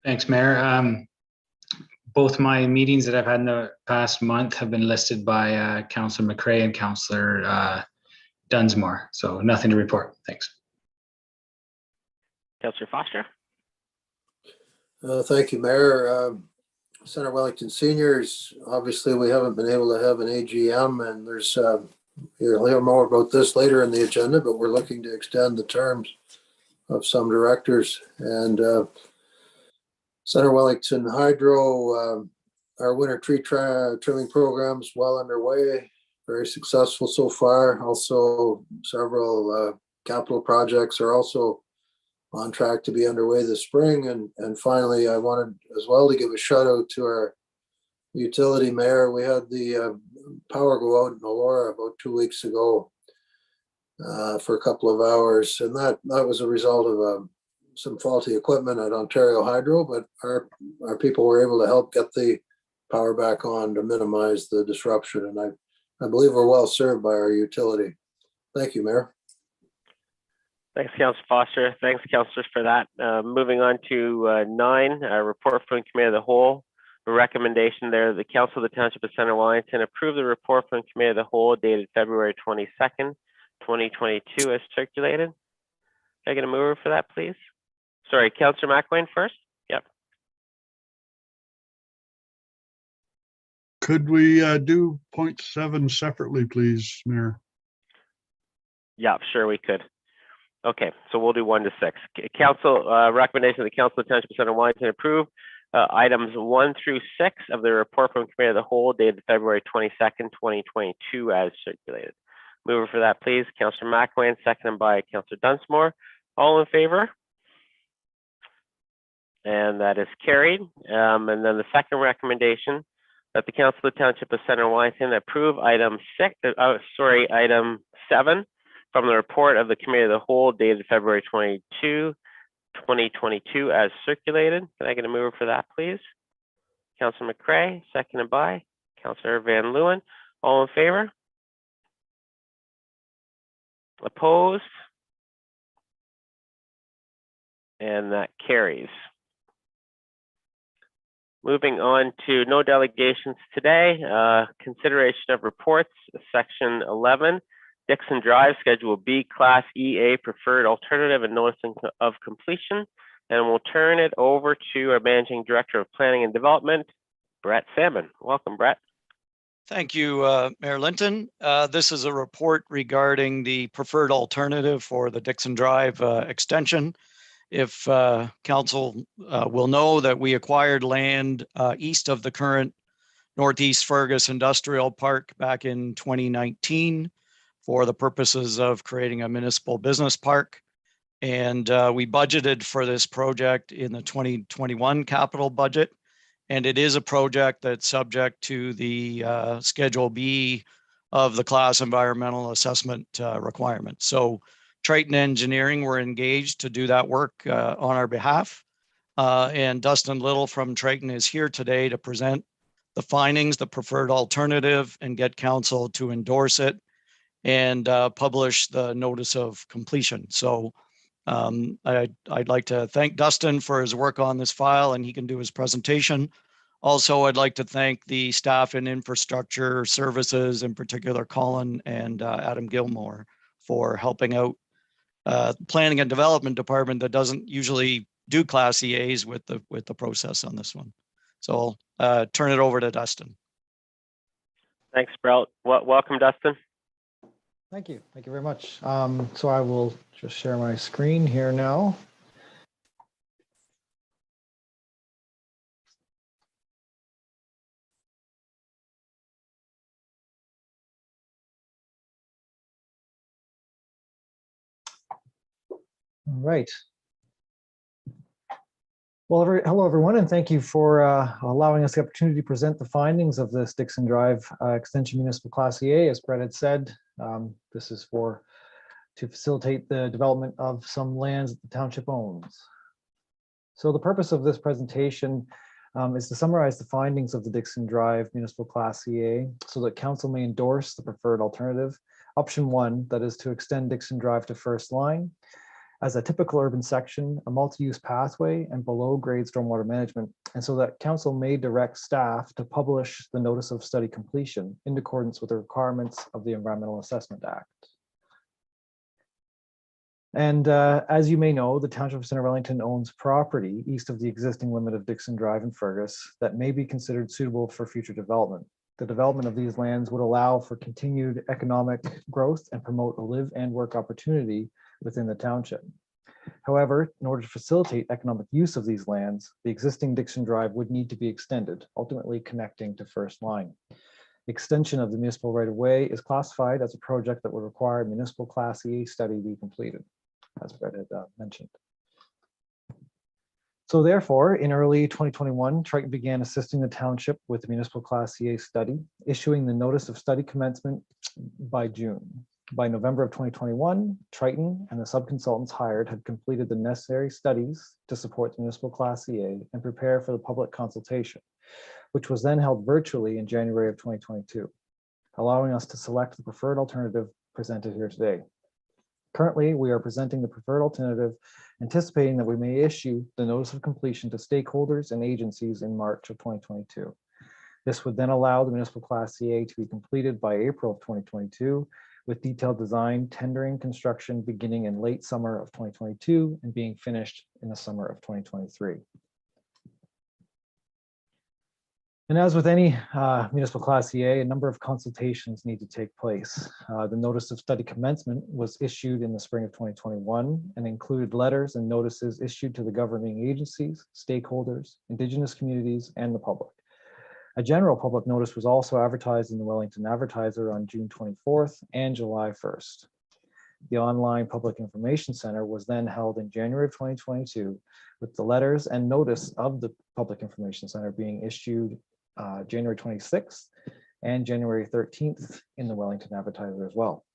Thanks, Mayor. Both my meetings that I've had in the past month have been listed by Councillor McCray and Councillor Dunsmore, so nothing to report. Thanks. Councillor Foster? Thank you, Mayor. Centre Wellington Seniors, obviously we haven't been able to have an AGM, and there's, you'll hear more about this later in the agenda, but we're looking to extend the terms of some directors. And Centre Wellington Hydro, our winter tree trimming program's well underway, very successful so far. Also, several capital projects are also on track to be underway this spring. And finally, I wanted as well to give a shout out to our utility mayor. We had the power go out in Elora about 2 weeks ago for a couple of hours. And that was a result of some faulty equipment at Ontario Hydro, but our people were able to help get the power back on to minimize the disruption. And I believe we're well served by our utility. Thank you, Mayor. Thanks, Councillor Foster. Thanks, councillors, for that. Moving on to 9, report from Committee of the Whole. A recommendation there, the Council of the Township of Centre Wellington approve the report from Committee of the Whole dated February 22nd, 2022 as circulated. Can I get a mover for that, please? Sorry, Councillor McElwain first? Yep. Could we do 0.7 separately, please, Mayor? Yeah, sure we could. Okay, so we'll do 1 to 6. Council recommendation of the Council of the Township of Centre Wellington approve items 1 through 6 of the report from Committee of the Whole dated February 22nd, 2022 as circulated. Mover for that, please. Councillor McElwain, seconded by Councillor Dunsmore. All in favor? And that is carried. And then the second recommendation that the Council of the Township of Centre Wellington approve item 7 from the report of the Committee of the Whole dated February 22, 2022 as circulated. Can I get a mover for that, please? Councillor McCray, seconded by Councillor Van Leeuwen. All in favor? Opposed? And that carries. Moving on to no delegations today. Consideration of reports, section 11. Dixon Drive, Schedule B, Class EA, preferred alternative and notice of completion. And we'll turn it over to our Managing Director of Planning and Development, Brett Salmon. Welcome, Brett. Thank you, Mayor Linton. This is a report regarding the preferred alternative for the Dixon Drive extension. If council will know that we acquired land east of the current Northeast Fergus Industrial Park back in 2019 for the purposes of creating a municipal business park. And we budgeted for this project in the 2021 capital budget. And it is a project that's subject to the Schedule B of the class environmental assessment requirement. So Triton Engineering were engaged to do that work on our behalf. And Dustin Little from Triton is here today to present the findings, the preferred alternative, and get council to endorse it and publish the notice of completion. So I'd like to thank Dustin for his work on this file, and he can do his presentation. Also, I'd like to thank the staff in infrastructure services, in particular Colin and Adam Gilmore, for helping out planning and development department that doesn't usually do Class EAs with the process on this one. So I'll turn it over to Dustin. Thanks, Brett. Welcome, Dustin. Thank you. Thank you very much. So I will just share my screen here now. All right. Well, hello, everyone, and thank you for allowing us the opportunity to present the findings of this Dixon Drive Extension Municipal Class EA. As Brett had said, this is to facilitate the development of some lands that the township owns. So the purpose of this presentation is to summarize the findings of the Dixon Drive Municipal Class EA so that council may endorse the preferred alternative Option 1, that is to extend Dixon Drive to first line as a typical urban section, a multi-use pathway, and below-grade stormwater management, and so that council may direct staff to publish the notice of study completion in accordance with the requirements of the Environmental Assessment Act. And as you may know, the Township of Centre Wellington owns property east of the existing limit of Dixon Drive and Fergus that may be considered suitable for future development. The development of these lands would allow for continued economic growth and promote a live and work opportunity within the township. However, in order to facilitate economic use of these lands, the existing Dixon Drive would need to be extended, ultimately connecting to first line. Extension of the municipal right-of-way is classified as a project that would require a municipal Class E study be completed, as Brett had mentioned. So therefore, in early 2021, Triton began assisting the township with the municipal Class CA study, issuing the notice of study commencement by June. By November of 2021, Triton and the subconsultants hired had completed the necessary studies to support the municipal Class CA and prepare for the public consultation, which was then held virtually in January of 2022, allowing us to select the preferred alternative presented here today. Currently, we are presenting the preferred alternative, anticipating that we may issue the notice of completion to stakeholders and agencies in March of 2022. This would then allow the municipal Class CA to be completed by April of 2022, with detailed design, tendering, construction beginning in late summer of 2022 and being finished in the summer of 2023. And as with any municipal Class CA, a number of consultations need to take place. The notice of study commencement was issued in the spring of 2021 and included letters and notices issued to the governing agencies, stakeholders, Indigenous communities, and the public. A general public notice was also advertised in the Wellington Advertiser on June 24th and July 1st. The online Public Information Center was then held in January of 2022, with the letters and notice of the Public Information Center being issued January 26th and January 13th in the Wellington Advertiser as well.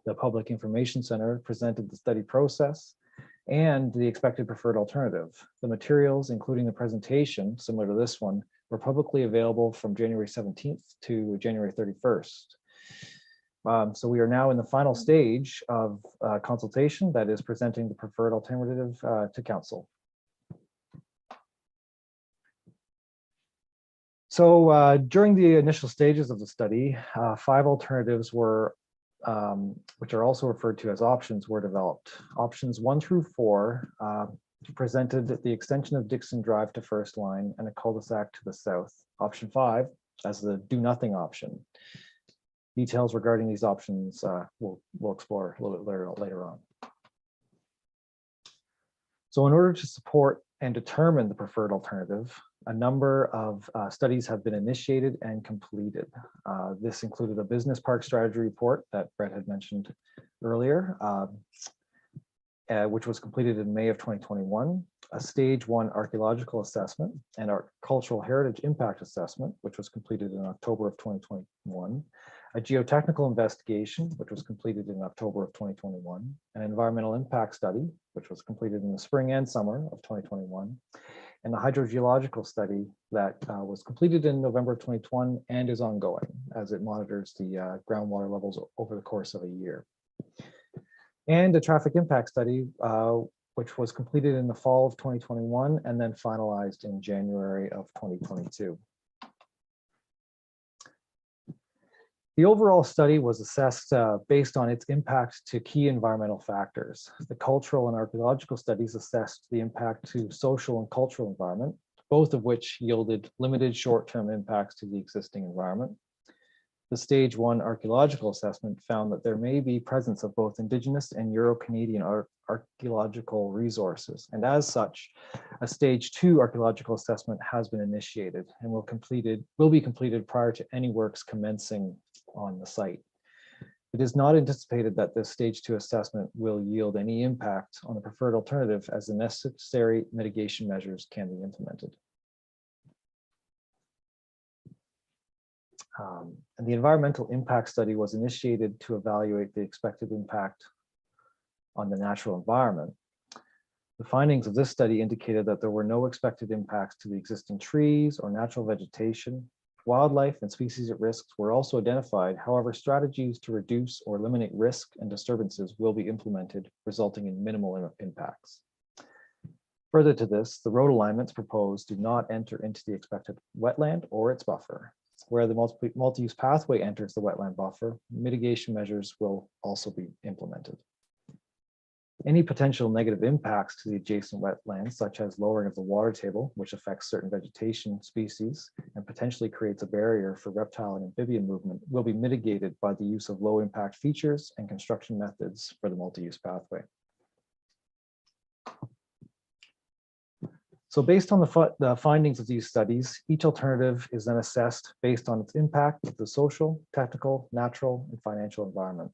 The Public Information Center presented the study process and the expected preferred alternative. The materials, including the presentation, similar to this one, were publicly available from January 17th to January 31st. So we are now in the final stage of consultation, that is presenting the preferred alternative to council. So during the initial stages of the study, 5 alternatives were, which are also referred to as options, were developed. Options 1 through 4 presented the extension of Dixon Drive to first line and a cul-de-sac to the south. Option 5 as the do nothing option. Details regarding these options we'll explore a little bit later on. So in order to support and determine the preferred alternative, a number of studies have been initiated and completed. This included a business park strategy report that Brett had mentioned earlier, which was completed in May of 2021, a stage 1 archaeological assessment and our cultural heritage impact assessment, which was completed in October of 2021, a geotechnical investigation, which was completed in October of 2021, an environmental impact study, which was completed in the spring and summer of 2021, and a hydrogeological study that was completed in November of 2021 and is ongoing as it monitors the groundwater levels over the course of a year. And a traffic impact study, which was completed in the fall of 2021 and then finalized in January of 2022. The overall study was assessed based on its impact to key environmental factors. The cultural and archaeological studies assessed the impact to social and cultural environment, both of which yielded limited short-term impacts to the existing environment. The stage 1 archaeological assessment found that there may be presence of both Indigenous and Euro-Canadian archaeological resources. And as such, a stage 2 archaeological assessment has been initiated and will be completed prior to any works commencing on the site. It is not anticipated that this stage 2 assessment will yield any impact on the preferred alternative, as the necessary mitigation measures can be implemented. And the environmental impact study was initiated to evaluate the expected impact on the natural environment. The findings of this study indicated that there were no expected impacts to the existing trees or natural vegetation wildlife, and species at risk were also identified. However, strategies to reduce or eliminate risk and disturbances will be implemented, resulting in minimal impacts. Further to this, the road alignments proposed do not enter into the expected wetland or its buffer. Where the multi-use pathway enters the wetland buffer, mitigation measures will also be implemented. Any potential negative impacts to the adjacent wetlands, such as lowering of the water table, which affects certain vegetation species and potentially creates a barrier for reptile and amphibian movement, will be mitigated by the use of low impact features and construction methods for the multi-use pathway. So based on the findings of these studies, each alternative is then assessed based on its impact of the social, technical, natural, and financial environment.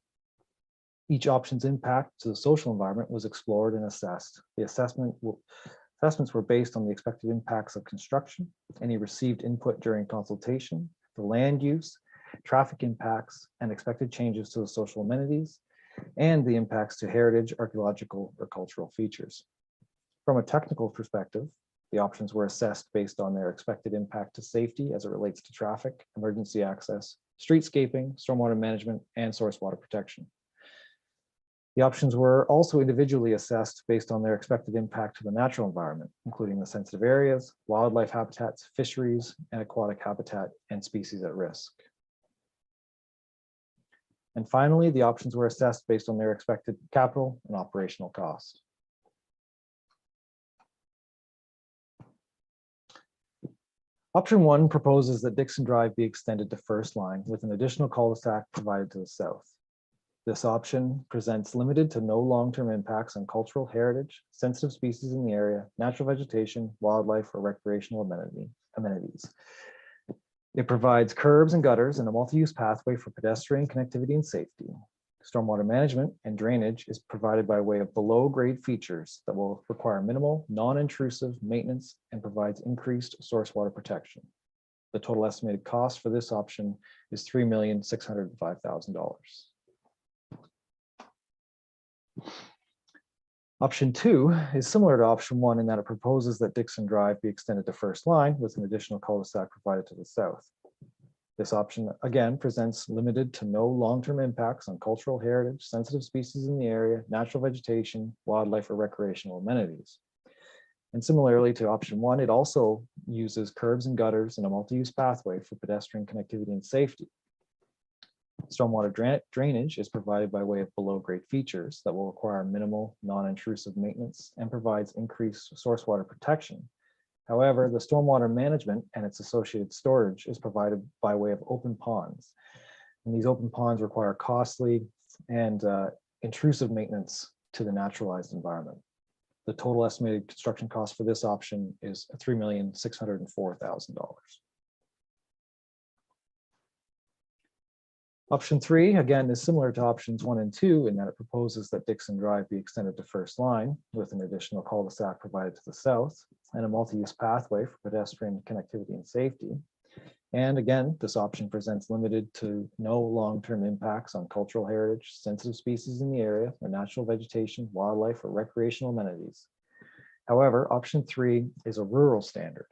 Each option's impact to the social environment was explored and assessed. The assessments were based on the expected impacts of construction, any received input during consultation, the land use, traffic impacts, and expected changes to the social amenities, and the impacts to heritage, archaeological, or cultural features. From a technical perspective, the options were assessed based on their expected impact to safety as it relates to traffic, emergency access, streetscaping, stormwater management, and source water protection. The options were also individually assessed based on their expected impact to the natural environment, including the sensitive areas, wildlife habitats, fisheries, and aquatic habitat and species at risk. And finally, the options were assessed based on their expected capital and operational cost. Option 1 proposes that Dixon Drive be extended to first line with an additional cul-de-sac provided to the south. This option presents limited to no long-term impacts on cultural heritage, sensitive species in the area, natural vegetation, wildlife, or recreational amenities. It provides curbs and gutters and a multi-use pathway for pedestrian connectivity and safety. Stormwater management and drainage is provided by way of below-grade features that will require minimal, non-intrusive maintenance and provides increased source water protection. The total estimated cost for this option is $3,605,000. Option 2 is similar to option 1 in that it proposes that Dixon Drive be extended to first line with an additional cul-de-sac provided to the south. This option again presents limited to no long-term impacts on cultural heritage, sensitive species in the area, natural vegetation, wildlife, or recreational amenities. And similarly to option 1, it also uses curbs and gutters and a multi-use pathway for pedestrian connectivity and safety. Stormwater drainage is provided by way of below-grade features that will require minimal, non-intrusive maintenance and provides increased source water protection. However, the stormwater management and its associated storage is provided by way of open ponds. And these open ponds require costly and intrusive maintenance to the naturalized environment. The total estimated construction cost for this option is $3,604,000. Option 3, again, is similar to options 1 and 2 in that it proposes that Dixon Drive be extended to first line with an additional cul-de-sac provided to the south and a multi-use pathway for pedestrian connectivity and safety. And again, this option presents limited to no long-term impacts on cultural heritage, sensitive species in the area, or natural vegetation, wildlife, or recreational amenities. However, option 3 is a rural standard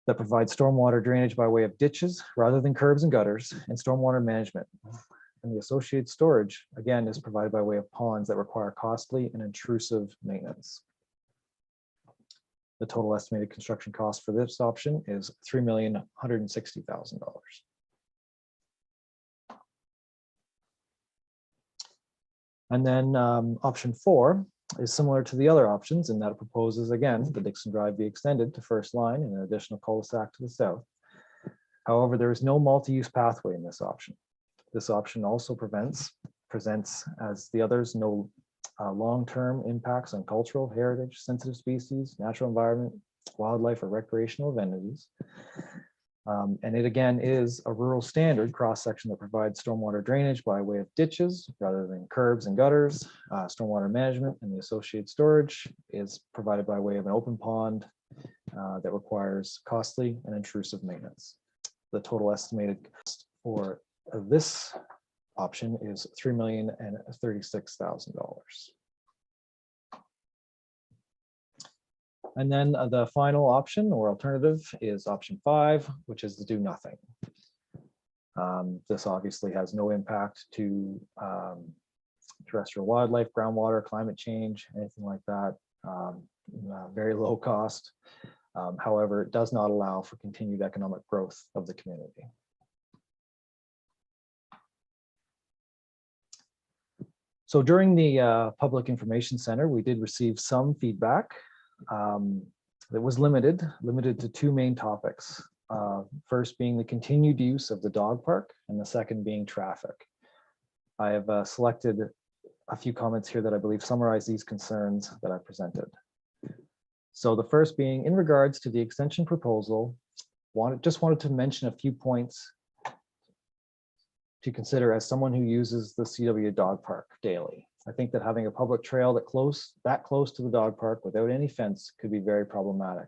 that provides stormwater drainage by way of ditches rather than curbs and gutters, and stormwater management. And the associated storage, again, is provided by way of ponds that require costly and intrusive maintenance. The total estimated construction cost for this option is $3,160,000. And then option 4 is similar to the other options in that it proposes, again, the Dixon Drive be extended to first line and an additional cul-de-sac to the south. However, there is no multi-use pathway in this option. This option also presents, as the others, no long-term impacts on cultural heritage, sensitive species, natural environment, wildlife, or recreational amenities. And it again is a rural standard cross-section that provides stormwater drainage by way of ditches rather than curbs and gutters. Stormwater management and the associated storage is provided by way of an open pond that requires costly and intrusive maintenance. The total estimated cost for this option is $3,036,000. And then the final option or alternative is option 5, which is to do nothing. This obviously has no impact to terrestrial wildlife, groundwater, climate change, anything like that. Very low cost. However, it does not allow for continued economic growth of the community. So during the Public Information Center, we did receive some feedback that was limited to 2 main topics. First being the continued use of the dog park, and the second being traffic. I have selected a few comments here that I believe summarize these concerns that I presented. So the first being in regards to the extension proposal, just wanted to mention a few points to consider as someone who uses the CW dog park daily. I think that having a public trail that close to the dog park without any fence could be very problematic.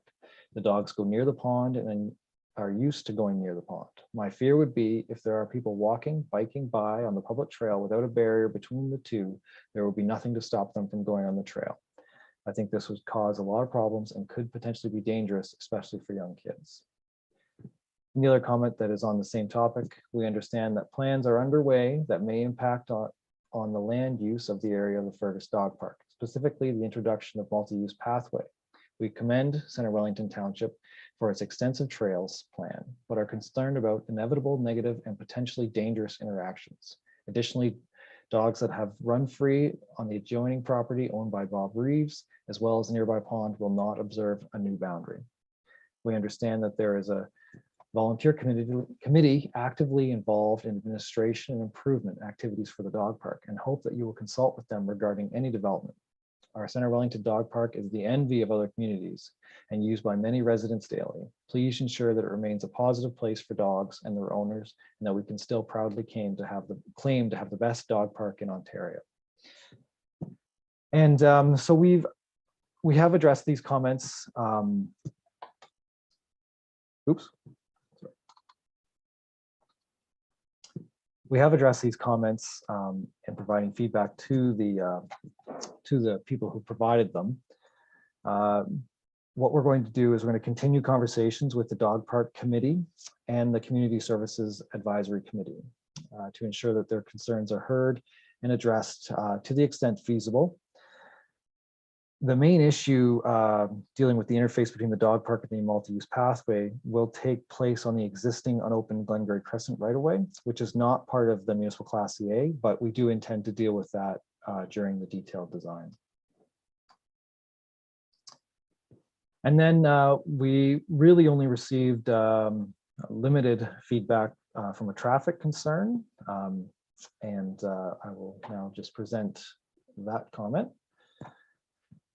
The dogs go near the pond and are used to going near the pond. My fear would be if there are people walking, biking by on the public trail without a barrier between the two, there will be nothing to stop them from going on the trail. I think this would cause a lot of problems and could potentially be dangerous, especially for young kids. And the other comment that is on the same topic, we understand that plans are underway that may impact on the land use of the area of the Fergus Dog Park, specifically the introduction of multi-use pathway. We commend Centre Wellington Township for its extensive trails plan, but are concerned about inevitable negative and potentially dangerous interactions. Additionally, dogs that have run free on the adjoining property owned by Bob Reeves, as well as a nearby pond, will not observe a new boundary. We understand that there is a volunteer committee actively involved in administration and improvement activities for the dog park, and hope that you will consult with them regarding any development. Our Centre Wellington Dog Park is the envy of other communities and used by many residents daily. Please ensure that it remains a positive place for dogs and their owners, and that we can still proudly claim to have the best dog park in Ontario. And so we have addressed these comments. We have addressed these comments in providing feedback to the people who provided them. What we're going to do is we're going to continue conversations with the Dog Park Committee and the Community Services Advisory Committee to ensure that their concerns are heard and addressed to the extent feasible. The main issue dealing with the interface between the dog park and the multi-use pathway will take place on the existing unopened Glengarry Crescent right-of-way, which is not part of the Municipal Class A, but we do intend to deal with that during the detailed design. And then we really only received limited feedback from a traffic concern, and I will now just present that comment.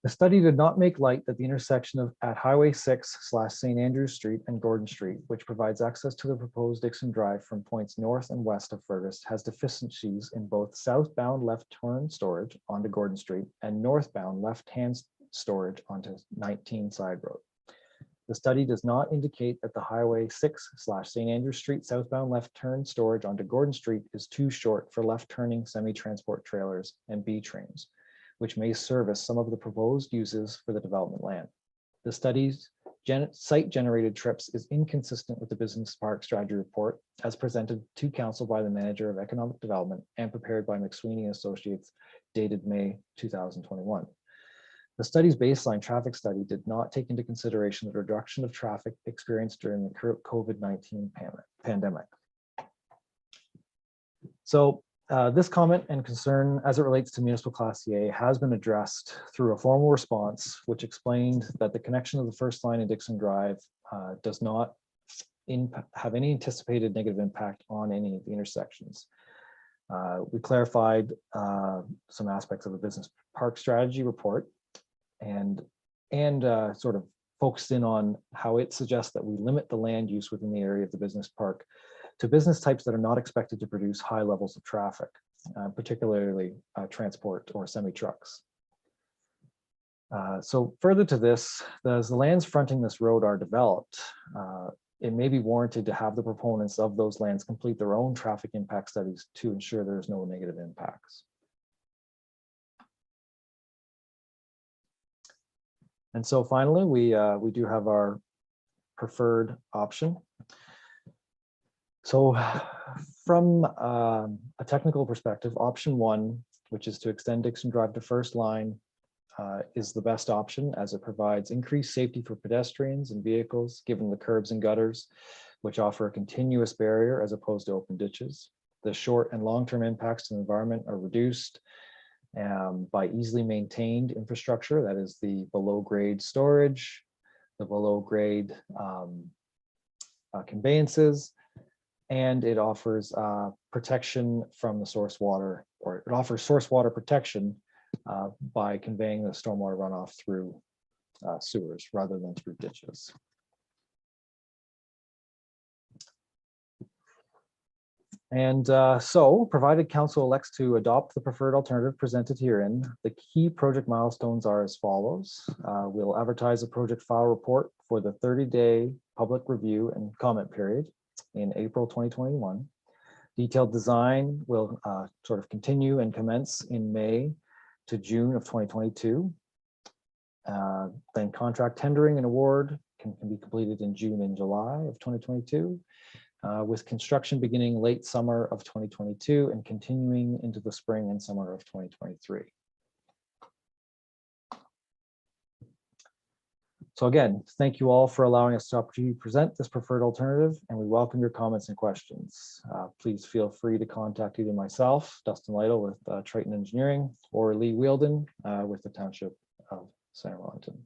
The study did not make light that the intersection at Highway 6/St. Andrews Street and Gordon Street, which provides access to the proposed Dixon Drive from points north and west of Fergus, has deficiencies in both southbound left turn storage onto Gordon Street and northbound left-hand storage onto 19 Side Road. The study does not indicate that the Highway 6/St. Andrews Street southbound left turn storage onto Gordon Street is too short for left turning semi-transport trailers and B trains, which may service some of the proposed uses for the development land. The study's site-generated trips is inconsistent with the Business Park Strategy Report as presented to Council by the Manager of Economic Development and prepared by McSweeney Associates dated May 2021. The study's baseline traffic study did not take into consideration the reduction of traffic experienced during the COVID-19 pandemic. So this comment and concern as it relates to Municipal Class A has been addressed through a formal response, which explained that the connection of the first line in Dixon Drive does not have any anticipated negative impact on any of the intersections. We clarified some aspects of the Business Park Strategy Report and sort of focused in on how it suggests that we limit the land use within the area of the business park to business types that are not expected to produce high levels of traffic, particularly transport or semi-trucks. So further to this, as the lands fronting this road are developed, it may be warranted to have the proponents of those lands complete their own traffic impact studies to ensure there's no negative impacts. And so finally, we do have our preferred option. So from a technical perspective, option 1, which is to extend Dixon Drive to first line, is the best option as it provides increased safety for pedestrians and vehicles, given the curbs and gutters, which offer a continuous barrier as opposed to open ditches. The short and long-term impacts to the environment are reduced by easily maintained infrastructure, that is the below-grade storage, the below-grade conveyances, and it offers protection from the source water, or it offers source water protection by conveying the stormwater runoff through sewers rather than through ditches. And so, provided council elects to adopt the preferred alternative presented herein, the key project milestones are as follows. We'll advertise a project file report for the 30-day public review and comment period in April 2021. Detailed design will sort of continue and commence in May to June of 2022. Then contract tendering and award can be completed in June and July of 2022. With construction beginning late summer of 2022 and continuing into the spring and summer of 2023. So again, thank you all for allowing us the opportunity to present this preferred alternative, and we welcome your comments and questions. Please feel free to contact either myself, Dustin Lytle with Triton Engineering, or Lee Wielden with the Township of Centre Wellington.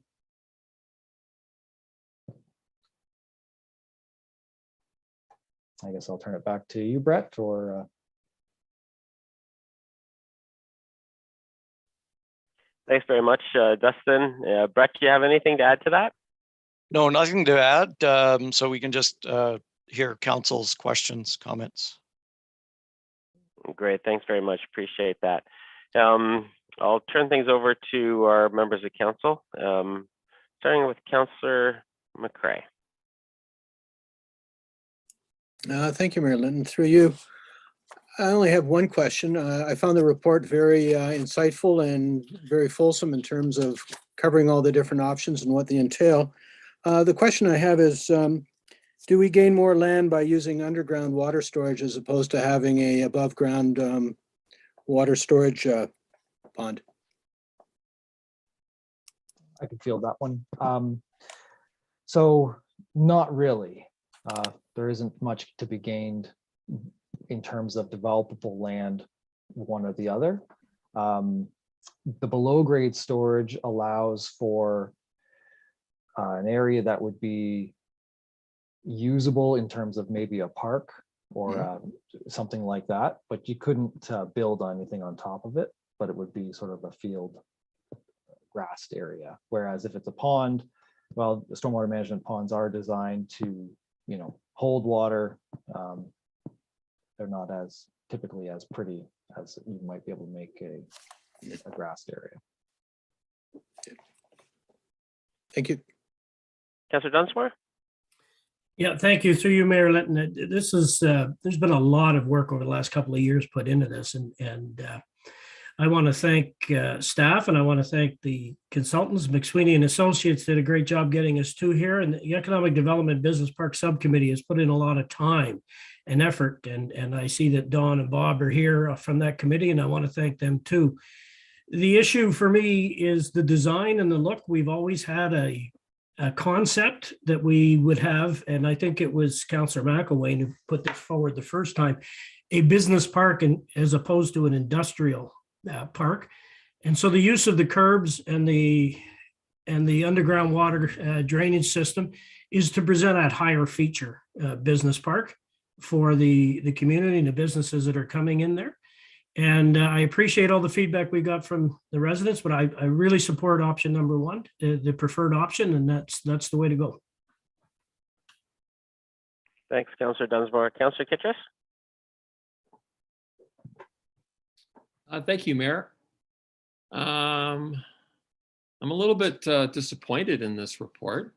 I guess I'll turn it back to you, Brett, or Thanks very much, Dustin. Brett, do you have anything to add to that? No, nothing to add. So we can just hear council's questions, comments. Great, thanks very much. Appreciate that. I'll turn things over to our members of council, starting with Councillor McCray. Thank you, Mayor Linton. Through you, I only have one question. I found the report very insightful and very fulsome in terms of covering all the different options and what they entail. The question I have is, do we gain more land by using underground water storage as opposed to having a above ground water storage pond? I can field that one. So not really. There isn't much to be gained in terms of developable land, one or the other. The below grade storage allows for an area that would be usable in terms of maybe a park or something like that, but you couldn't build anything on top of it, but it would be sort of a field grassed area. Whereas if it's a pond, well, the stormwater management ponds are designed to, hold water. They're not as typically as pretty as you might be able to make a grassed area. Thank you. Councillor Dunsmore? Yeah, thank you. Through you, Mayor Linton. This is there's been a lot of work over the last couple of years put into this, and I want to thank staff, and I want to thank the consultants. McSweeney and Associates did a great job getting us to here, and the Economic Development Business Park Subcommittee has put in a lot of time and effort, and I see that Dawn and Bob are here from that committee, and I want to thank them too. The issue for me is the design and the look. We've always had a concept that we would have, and I think it was Councillor McElwain who put this forward the first time, a business park as opposed to an industrial park. And so the use of the curbs and the underground water drainage system is to present that higher feature business park for the community and the businesses that are coming in there. And I appreciate all the feedback we got from the residents, but I really support option number one, the preferred option, and that's the way to go. Thanks, Councillor Dunsmore. Councillor Kittrus? Thank you, Mayor. I'm a little bit disappointed in this report.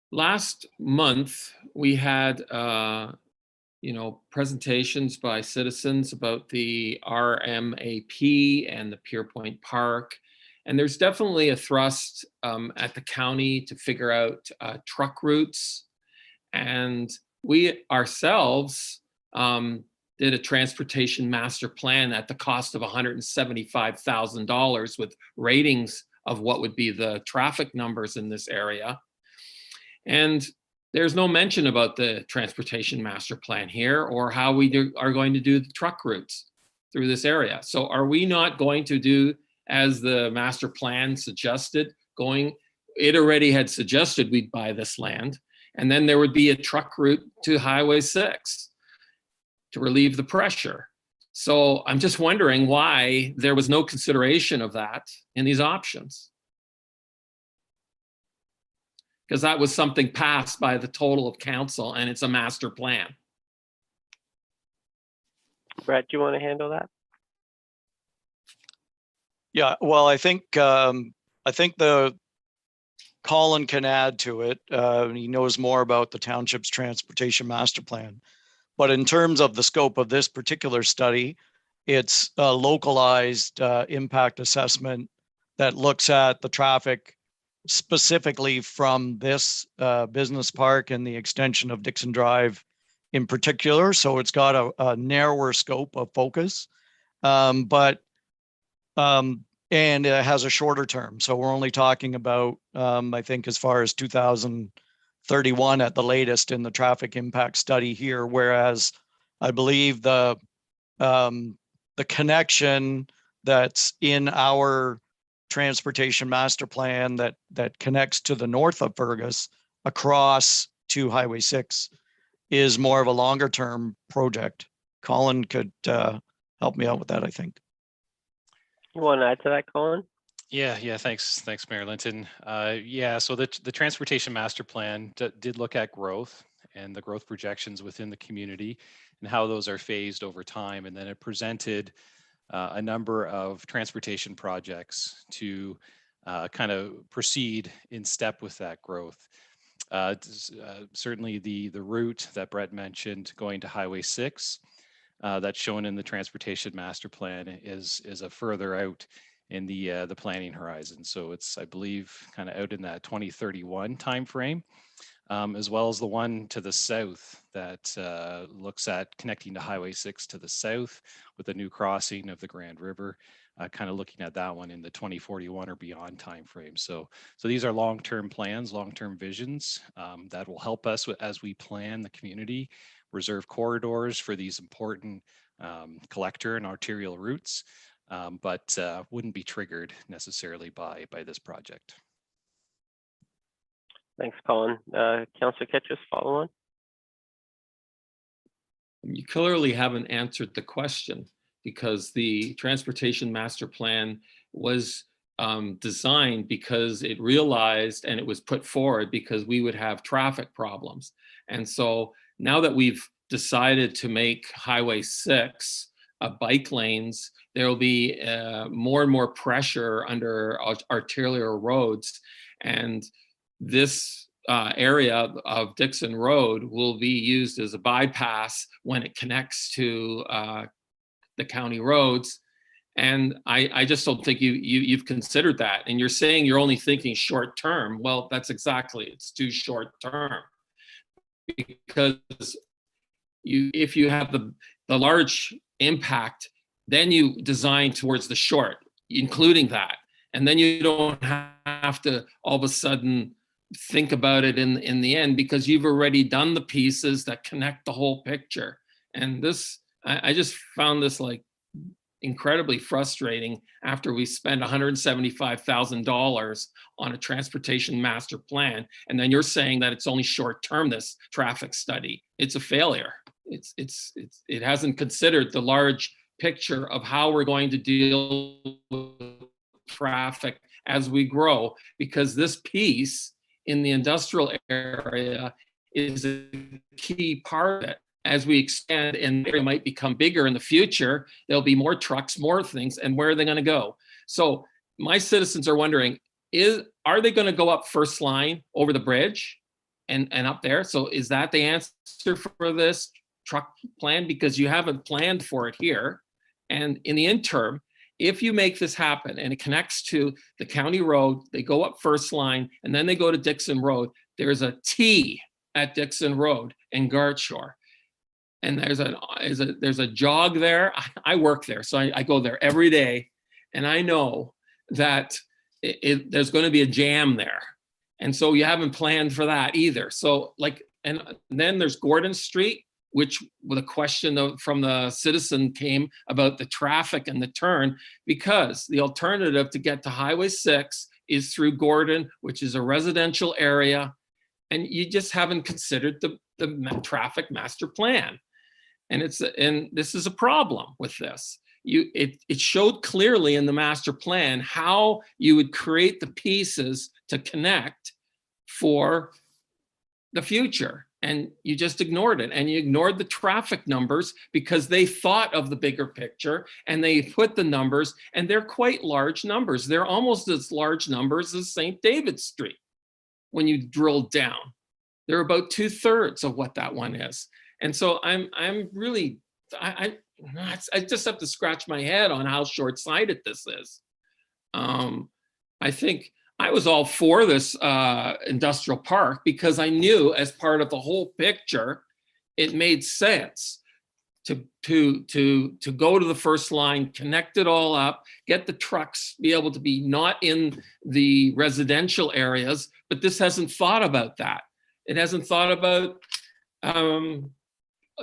Last month, we had presentations by citizens about the RMAP and the Pierport Park. And there's definitely a thrust at the county to figure out truck routes. And we ourselves did a transportation master plan at the cost of $175,000 with ratings of what would be the traffic numbers in this area. And there's no mention about the transportation master plan here or how we are going to do the truck routes through this area. So are we not going to do as the master plan suggested, it already had suggested we'd buy this land, and then there would be a truck route to Highway 6 to relieve the pressure. So I'm just wondering why there was no consideration of that in these options. Because that was something passed by the total of council and it's a master plan. Brett, do you want to handle that? Yeah, well, I think the Colin can add to it. He knows more about the township's transportation master plan. But in terms of the scope of this particular study, it's a localized impact assessment that looks at the traffic specifically from this business park and the extension of Dixon Drive in particular. So it's got a narrower scope of focus, and it has a shorter term. So we're only talking about, I think, as far as 2031 at the latest in the traffic impact study here. Whereas I believe the connection that's in our transportation master plan that connects to the north of Fergus across to Highway 6 is more of a longer term project. Colin could help me out with that, I think. You want to add to that, Colin? Yeah, thanks, Mayor Linton. So the transportation master plan did look at growth and the growth projections within the community and how those are phased over time. And then it presented a number of transportation projects to kind of proceed in step with that growth. Certainly the route that Brett mentioned going to Highway 6, that's shown in the transportation master plan is a further out in the planning horizon. So it's, I believe, kind of out in that 2031 timeframe, as well as the one to the south that looks at connecting to Highway 6 to the south with a new crossing of the Grand River, kind of looking at that one in the 2041 or beyond timeframe. So these are long-term plans, long-term visions that will help us as we plan the community, reserve corridors for these important collector and arterial routes, but wouldn't be triggered necessarily by this project. Thanks, Colin. Councillor Ketchus, follow on. You clearly haven't answered the question, because the transportation master plan was designed because it realized, and it was put forward because we would have traffic problems. And so now that we've decided to make Highway 6 bike lanes, there will be more and more pressure under arterial roads. And this area of Dixon Road will be used as a bypass when it connects to the county roads. And I just don't think you've considered that. And you're saying you're only thinking short term. Well, that's exactly, it's too short term. Because if you have the large impact, then you design towards the short, including that. And then you don't have to all of a sudden think about it in the end, because you've already done the pieces that connect the whole picture. And this, I just found this like incredibly frustrating after we spend $175,000 on a transportation master plan. And then you're saying that it's only short term, this traffic study. It's a failure. It hasn't considered the large picture of how we're going to deal with traffic as we grow, because this piece in the industrial area is a key part of it. As we expand and the area might become bigger in the future, there'll be more trucks, more things, and where are they going to go? So my citizens are wondering, are they going to go up first line over the bridge and up there? So is that the answer for this truck plan because you haven't planned for it here. And in the interim, if you make this happen and it connects to the county road, they go up First Line and then they go to Dixon Road, there's a T at Dixon Road in Gartshore. And there's a jog there. I work there, so I go there every day. And I know that there's going to be a jam there. And so you haven't planned for that either. So like, and then there's Gordon Street, which with a question from the citizen came about the traffic and the turn, because the alternative to get to Highway 6 is through Gordon, which is a residential area. And you just haven't considered the traffic master plan. And this is a problem with this. It showed clearly in the master plan how you would create the pieces to connect for the future. And you just ignored it. And you ignored the traffic numbers because they thought of the bigger picture and they put the numbers, and they're quite large numbers. They're almost as large numbers as St. David Street when you drill down. They're about 2/3 of what that one is. And so I'm really, I just have to scratch my head on how short-sighted this is. I think I was all for this industrial park because I knew as part of the whole picture, it made sense to go to the First Line, connect it all up, get the trucks, be able to be not in the residential areas, but this hasn't thought about that. It hasn't thought about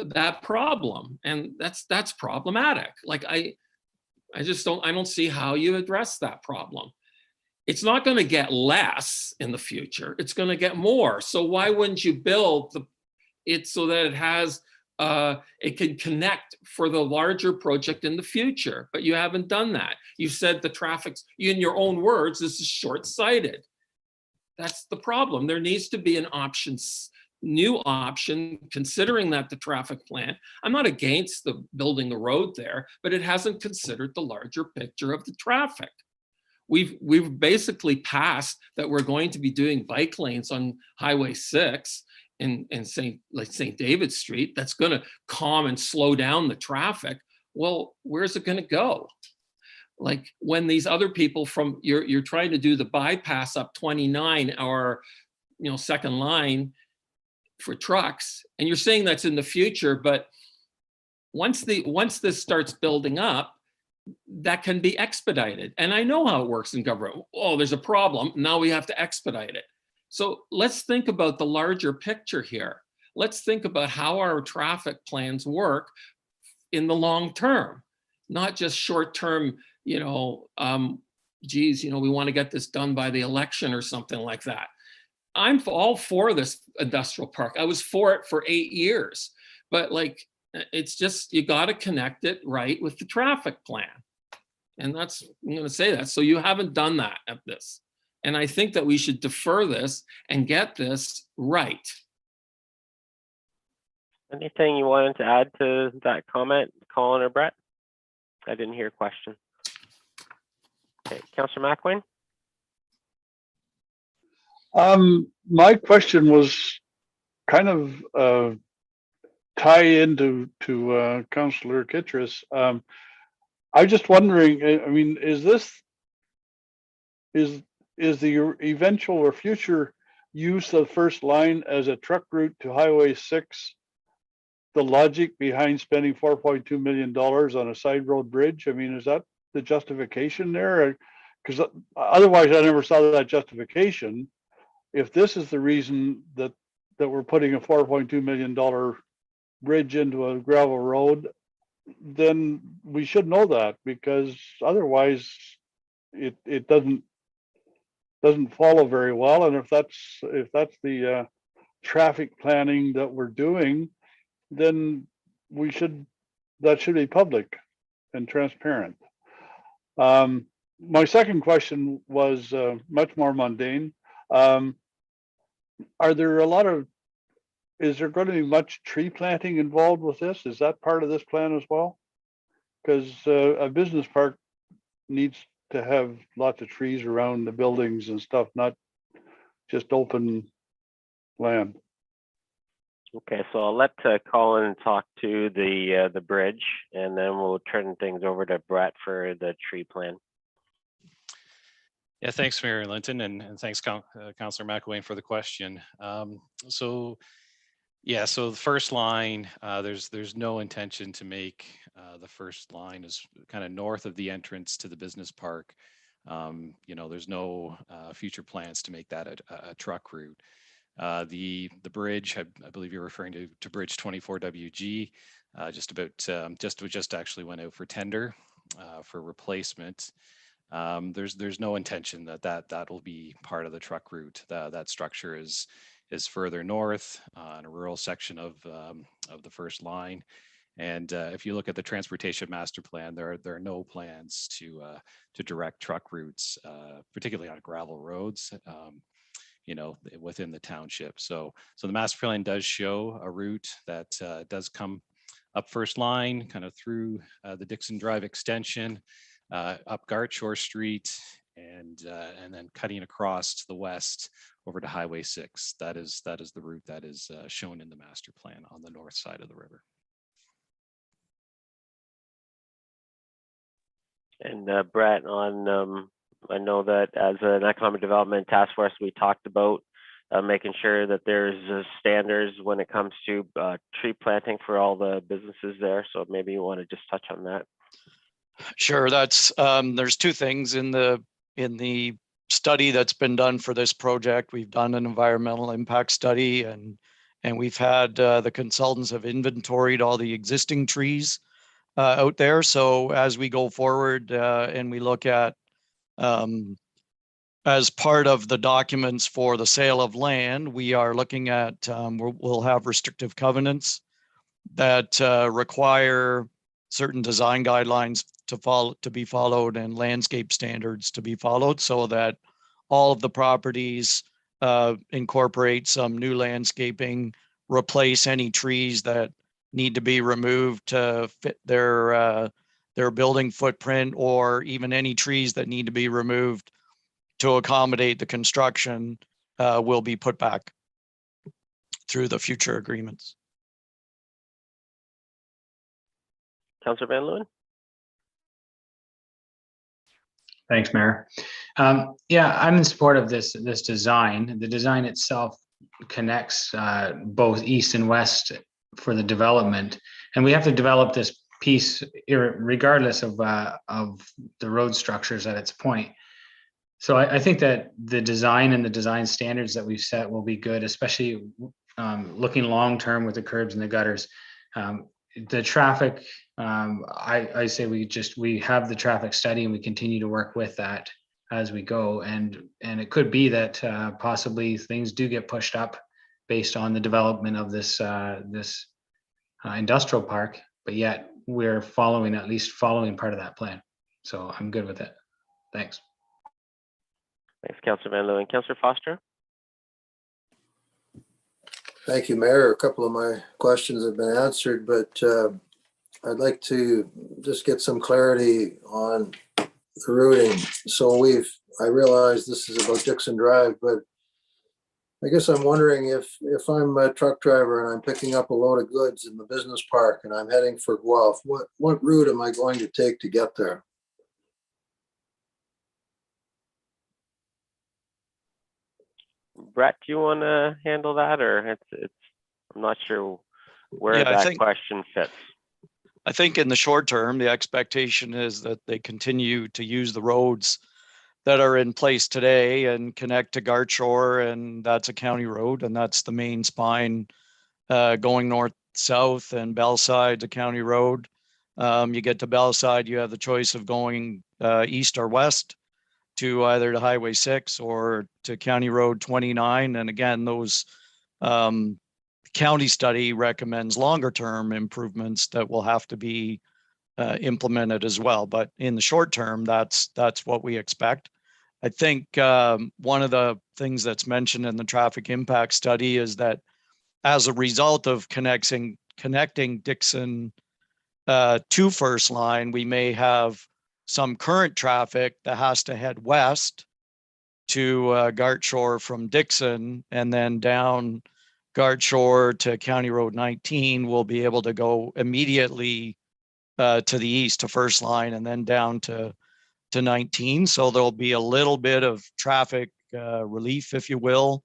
that problem, and that's problematic. Like I don't see how you address that problem. It's not going to get less in the future, it's going to get more. So why wouldn't you build it so that it has it can connect for the larger project in the future? But you haven't done that. You said the traffic's, in your own words, this is short-sighted. That's the problem. There needs to be an new option, considering that the traffic plan, I'm not against building the road there, but it hasn't considered the larger picture of the traffic. We've basically passed that we're going to be doing bike lanes on Highway 6 in St. David Street. That's going to calm and slow down the traffic. Well, where's it going to go? Like when these other people from you're trying to do the bypass up 29 or second line for trucks, and you're saying that's in the future, but once this starts building up, that can be expedited. And I know how it works in government. Oh, there's a problem. Now we have to expedite it. So let's think about the larger picture here. Let's think about how our traffic plans work in the long term, not just short term, we want to get this done by the election or something like that. I'm all for this industrial park. I was for it for 8 years, but it's just, you got to connect it right with the traffic plan. And I'm going to say that. So you haven't done that at this. And I think that we should defer this and get this right. Anything you wanted to add to that comment, Colin or Brett? I didn't hear a question. Okay, Councillor McWayne? My question was kind of tie into Councillor Kittredge. I was just wondering, I mean, is the eventual or future use of First Line as a truck route to Highway 6 the logic behind spending $4.2 million on a side road bridge? I mean, is that the justification there? Because otherwise I never saw that justification. If this is the reason that we're putting a $4.2 million bridge into a gravel road, then we should know that, because otherwise it doesn't follow very well. And if that's the traffic planning that we're doing, then that should be public and transparent. My second question was much more mundane. Is there going to be much tree planting involved with this? Is that part of this plan as well? Because a business park needs to have lots of trees around the buildings and stuff, not just open land. Okay, so I'll let Colin talk to the bridge, and then we'll turn things over to Brett for the tree plan. Yeah, thanks, Mayor Linton, and thanks, Councillor McElwain, for the question. So the first line, there's no intention to make the first line is kind of north of the entrance to the business park. There's no future plans to make that a truck route. The bridge, I believe you're referring to Bridge 24WG, just actually went out for tender for replacement. There's no intention that will be part of the truck route. That structure is further north in a rural section of the first line. And if you look at the transportation master plan, there are no plans to direct truck routes, particularly on gravel roads, within the township. So the master plan does show a route that does come up first line, kind of through the Dixon Drive extension, up Gartshore Street, and then cutting across to the west over to Highway 6. That is the route that is shown in the master plan on the north side of the river. And Brett, I know that as an economic development task force, we talked about making sure that there's standards when it comes to tree planting for all the businesses there. So maybe you want to just touch on that. Sure, that's there's two things in the study that's been done for this project. We've done an environmental impact study, and we've had the consultants have inventoried all the existing trees out there. So as we go forward and we look at as part of the documents for the sale of land, we are looking at we'll have restrictive covenants that require certain design guidelines to be followed and landscape standards to be followed, so that all of the properties incorporate some new landscaping, replace any trees that need to be removed to fit their building footprint, or even any trees that need to be removed to accommodate the construction will be put back through the future agreements. Councillor Van Leeuwen? Thanks, Mayor. Yeah, I'm in support of this design. The design itself connects both east and west for the development, and we have to develop this piece regardless of the road structures at its point. So I think that the design and the design standards that we've set will be good, especially looking long term with the curbs and the gutters. The traffic, I say we have the traffic study and we continue to work with that as we go, and it could be that possibly things do get pushed up based on the development of this industrial park, but yet we're at least following part of that plan. So I'm good with it. Thanks. Thanks, Councillor Van Leeuwen. Councillor Foster? Thank you, Mayor. A couple of my questions have been answered, but I'd like to just get some clarity on the routing. So I realize this is about Dixon Drive, but I guess I'm wondering if I'm a truck driver and I'm picking up a load of goods in the business park and I'm heading for Guelph, what route am I going to take to get there? Brett, do you want to handle that, or I'm not sure where that question fits. I think in the short term, the expectation is that they continue to use the roads that are in place today and connect to Gartshore, and that's a county road, and that's the main spine going north-south, and Bellside, the county road. You get to Bellside, you have the choice of going east or west to either the Highway 6 or to County Road 29. And again, those county study recommends longer term improvements that will have to be implemented as well. But in the short term, that's what we expect. I think one of the things that's mentioned in the traffic impact study is that as a result of connecting Dixon to First Line, we may have some current traffic that has to head west to Gartshore from Dixon and then down Guard Shore to County Road 19 will be able to go immediately to the east to First Line and then down to 19. So there'll be a little bit of traffic relief, if you will,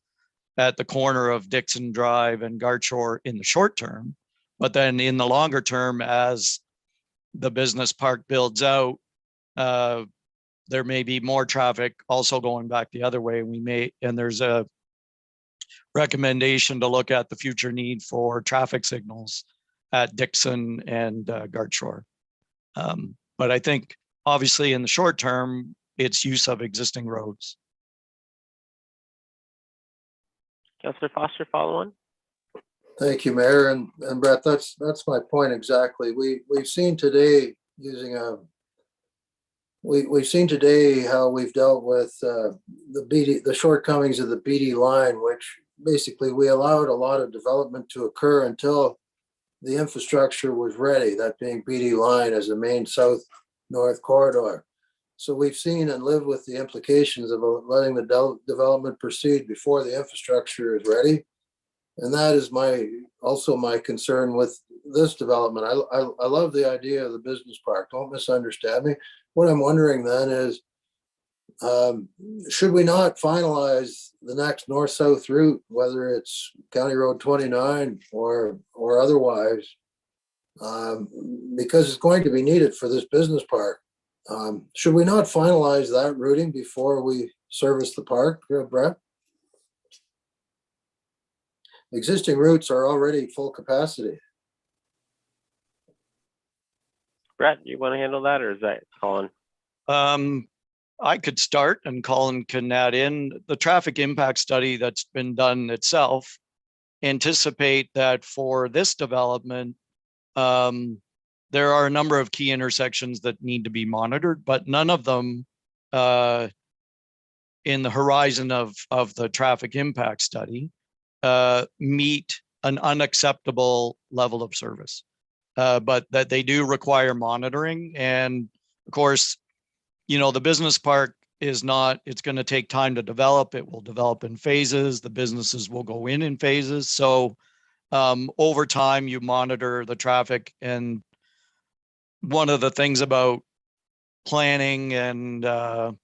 at the corner of Dixon Drive and Guard Shore in the short term. But then in the longer term, as the business park builds out, there may be more traffic also going back the other way. And there's a recommendation to look at the future need for traffic signals at Dixon and Guard Shore. But I think obviously in the short term, it's use of existing roads. Councillor Foster, follow on. Thank you, Mayor. And Brett, that's my point exactly. We've seen today we've seen today how we've dealt with the shortcomings of the BD line, which basically we allowed a lot of development to occur until the infrastructure was ready, that being BD line as a main south-north corridor. So we've seen and lived with the implications of letting the development proceed before the infrastructure is ready. And that is also my concern with this development. I love the idea of the business park. Don't misunderstand me. What I'm wondering then is, should we not finalize the next north-south route, whether it's County Road 29 or otherwise, because it's going to be needed for this business park? Should we not finalize that routing before we service the park, Brett? Existing routes are already full capacity. Brett, you want to handle that, or is that Colin? I could start and Colin can add in. The traffic impact study that's been done itself anticipate that for this development, there are a number of key intersections that need to be monitored, but none of them in the horizon of the traffic impact study meet an unacceptable level of service, but that they do require monitoring. And of course, the business park it's going to take time to develop. It will develop in phases. The businesses will go in phases. So over time, you monitor the traffic. And one of the things about planning and the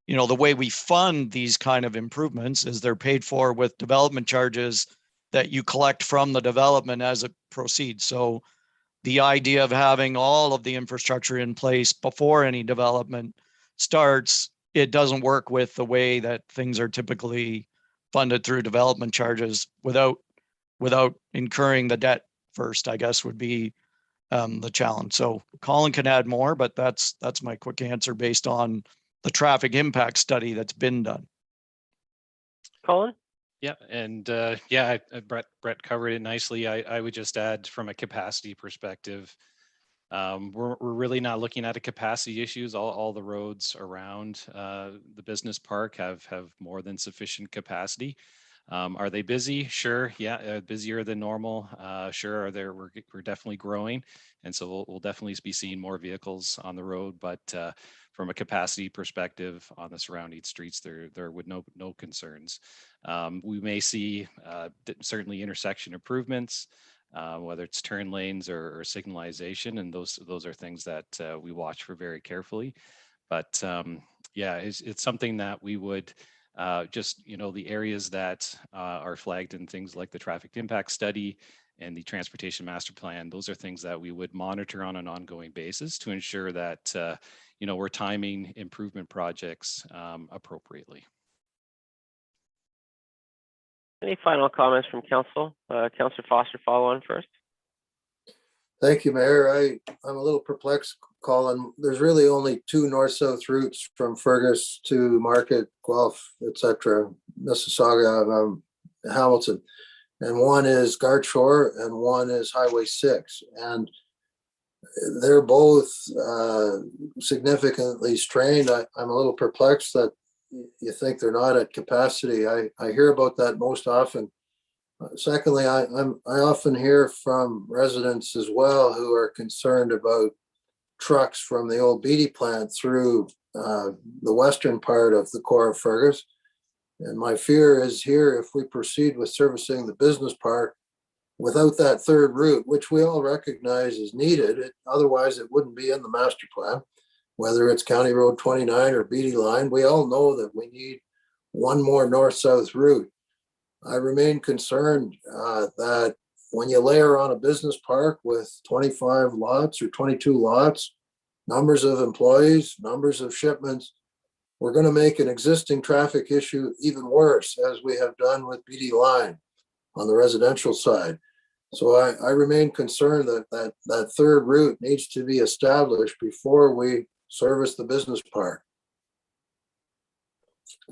way we fund these kind of improvements is they're paid for with development charges that you collect from the development as it proceeds. So the idea of having all of the infrastructure in place before any development starts, it doesn't work with the way that things are typically funded through development charges without incurring the debt first, I guess, would be the challenge. So Colin can add more, but that's my quick answer based on the traffic impact study that's been done. Colin? Yeah, and Brett covered it nicely. I would just add from a capacity perspective, we're really not looking at a capacity issues. All the roads around the business park have more than sufficient capacity. Are they busy? Sure. Yeah, busier than normal. Sure. We're definitely growing, and so we'll definitely be seeing more vehicles on the road. But from a capacity perspective on the surrounding streets, there would no concerns. We may see certainly intersection improvements, whether it's turn lanes or signalization, and those are things that we watch for very carefully. But it's something that we would just the areas that are flagged in things like the traffic impact study and the transportation master plan. Those are things that we would monitor on an ongoing basis to ensure that we're timing improvement projects appropriately. Any final comments from council? Councillor Foster, follow on first. Thank you, Mayor. I'm a little perplexed, Colin. There's really only two north-south routes from Fergus to Market, Guelph, etc., Mississauga, Hamilton. And one is Guard Shore and one is Highway 6. And they're both significantly strained. I'm a little perplexed that you think they're not at capacity. I hear about that most often. Secondly, I often hear from residents as well who are concerned about trucks from the old BD plant through the western part of the core of Fergus. And my fear is here, if we proceed with servicing the business park without that third route, which we all recognize is needed, otherwise it wouldn't be in the master plan, whether it's County Road 29 or Beatty Line, we all know that we need one more north-south route. I remain concerned that when you layer on a business park with 25 lots or 22 lots, numbers of employees, numbers of shipments, we're going to make an existing traffic issue even worse, as we have done with BD Line on the residential side. So I remain concerned that third route needs to be established before we service the business park.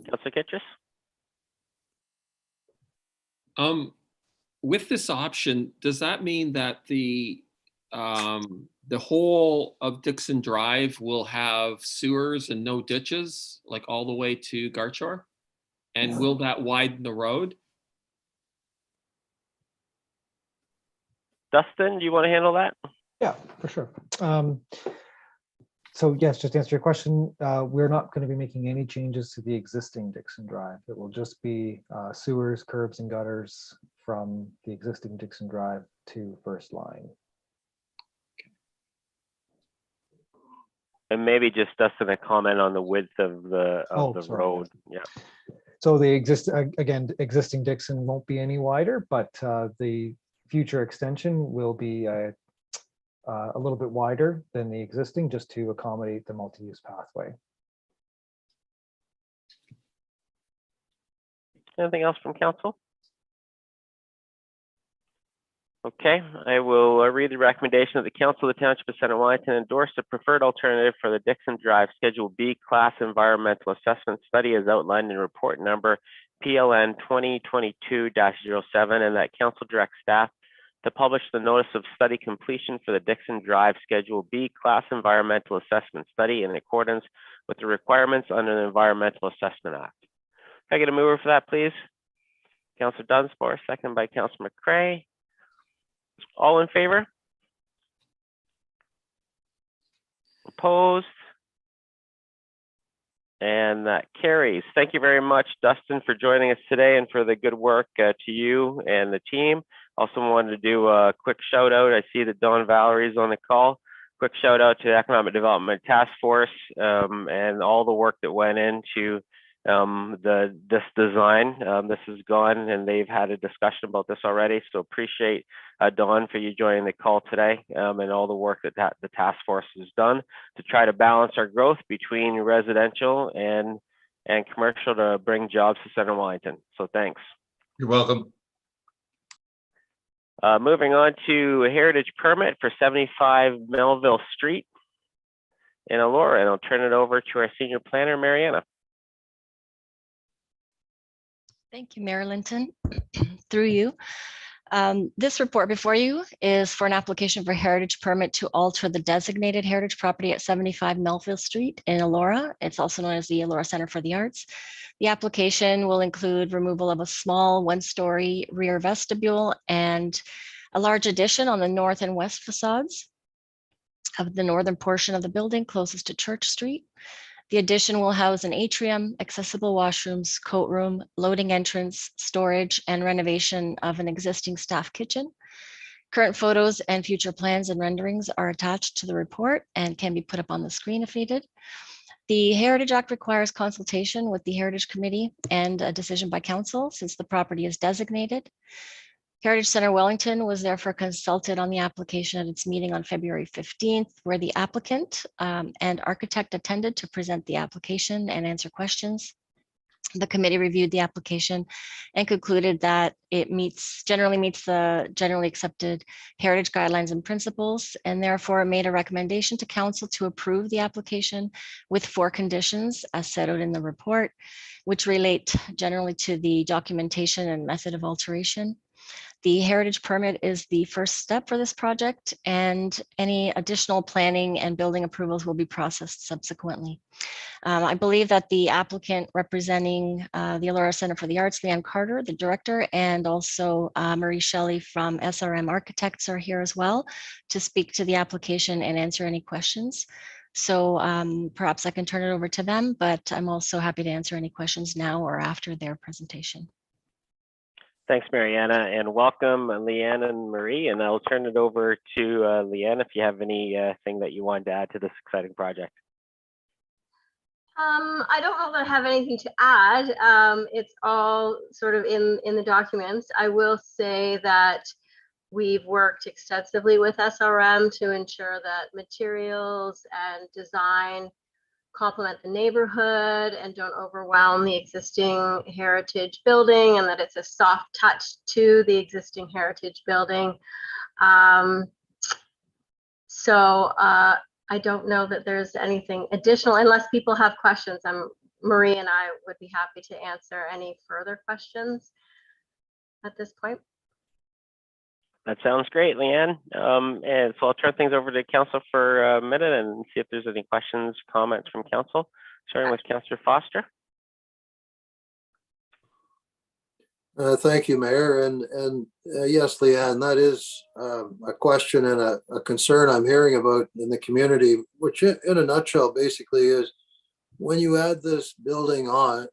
Councillor Kitchus? With this option, does that mean that the whole of Dixon Drive will have sewers and no ditches, like all the way to Garchor? And will that widen the road? Dustin, do you want to handle that? Yeah, for sure. So yes, just to answer your question, we're not going to be making any changes to the existing Dixon Drive. It will just be sewers, curbs, and gutters from the existing Dixon Drive to First Line. And maybe just Dustin, a comment on the width of the road. Yeah. So the existing Dixon won't be any wider, but the future extension will be a little bit wider than the existing, just to accommodate the multi-use pathway. Anything else from council? Okay, I will read the recommendation of the Council of the Township of Centre Wellington endorse the preferred alternative for the Dixon Drive Schedule B Class Environmental Assessment Study as outlined in report number PLN 2022-07, and that council directs staff to publish the notice of study completion for the Dixon Drive Schedule B Class Environmental Assessment Study in accordance with the requirements under the Environmental Assessment Act. Can I get a mover for that, please? Councillor Dunsmore, second by Councillor McCray. All in favor? Opposed? And that carries. Thank you very much, Dustin, for joining us today and for the good work to you and the team. Also wanted to do a quick shout out. I see that Dawn Valerie's on the call. Quick shout out to the Economic Development Task Force and all the work that went into this design. This is gone and they've had a discussion about this already. So appreciate Dawn for you joining the call today and all the work that the task force has done to try to balance our growth between residential and commercial to bring jobs to Centre Wellington. So thanks. You're welcome. Moving on to a heritage permit for 75 Millville Street in Elora, and I'll turn it over to our senior planner, Mariana. Thank you, Mayor Linton. Through you. This report before you is for an application for heritage permit to alter the designated heritage property at 75 Millville Street in Elora. It's also known as the Elora Center for the Arts. The application will include removal of a small one-story rear vestibule and a large addition on the north and west facades of the northern portion of the building closest to Church Street. The addition will house an atrium, accessible washrooms, coat room, loading entrance, storage, and renovation of an existing staff kitchen. Current photos and future plans and renderings are attached to the report and can be put up on the screen if needed. The Heritage Act requires consultation with the Heritage Committee and a decision by council since the property is designated. Heritage Centre Wellington was therefore consulted on the application at its meeting on February 15th, where the applicant and architect attended to present the application and answer questions. The committee reviewed the application and concluded that it generally meets the generally accepted heritage guidelines and principles, and therefore made a recommendation to council to approve the application with 4 conditions as set out in the report, which relate generally to the documentation and method of alteration. The heritage permit is the first step for this project, and any additional planning and building approvals will be processed subsequently. I believe that the applicant representing the Elora Center for the Arts, Leanne Carter, the director, and also Marie Shelley from SRM Architects are here as well to speak to the application and answer any questions. So perhaps I can turn it over to them, but I'm also happy to answer any questions now or after their presentation. Thanks, Mariana, and welcome Leanne and Marie. And I'll turn it over to Leanne if you have anything that you wanted to add to this exciting project. I don't know that I have anything to add. It's all sort of in the documents. I will say that we've worked extensively with SRM to ensure that materials and design complement the neighborhood and don't overwhelm the existing heritage building, and that it's a soft touch to the existing heritage building. I don't know that there's anything additional unless people have questions. Marie and I would be happy to answer any further questions at this point. That sounds great, Leanne. And so I'll turn things over to Council for a minute and see if there's any questions, comments from Council, starting with Councillor Foster. Thank you, Mayor. And yes, Leanne, that is a question and a concern I'm hearing about in the community, which in a nutshell basically is when you add this building on,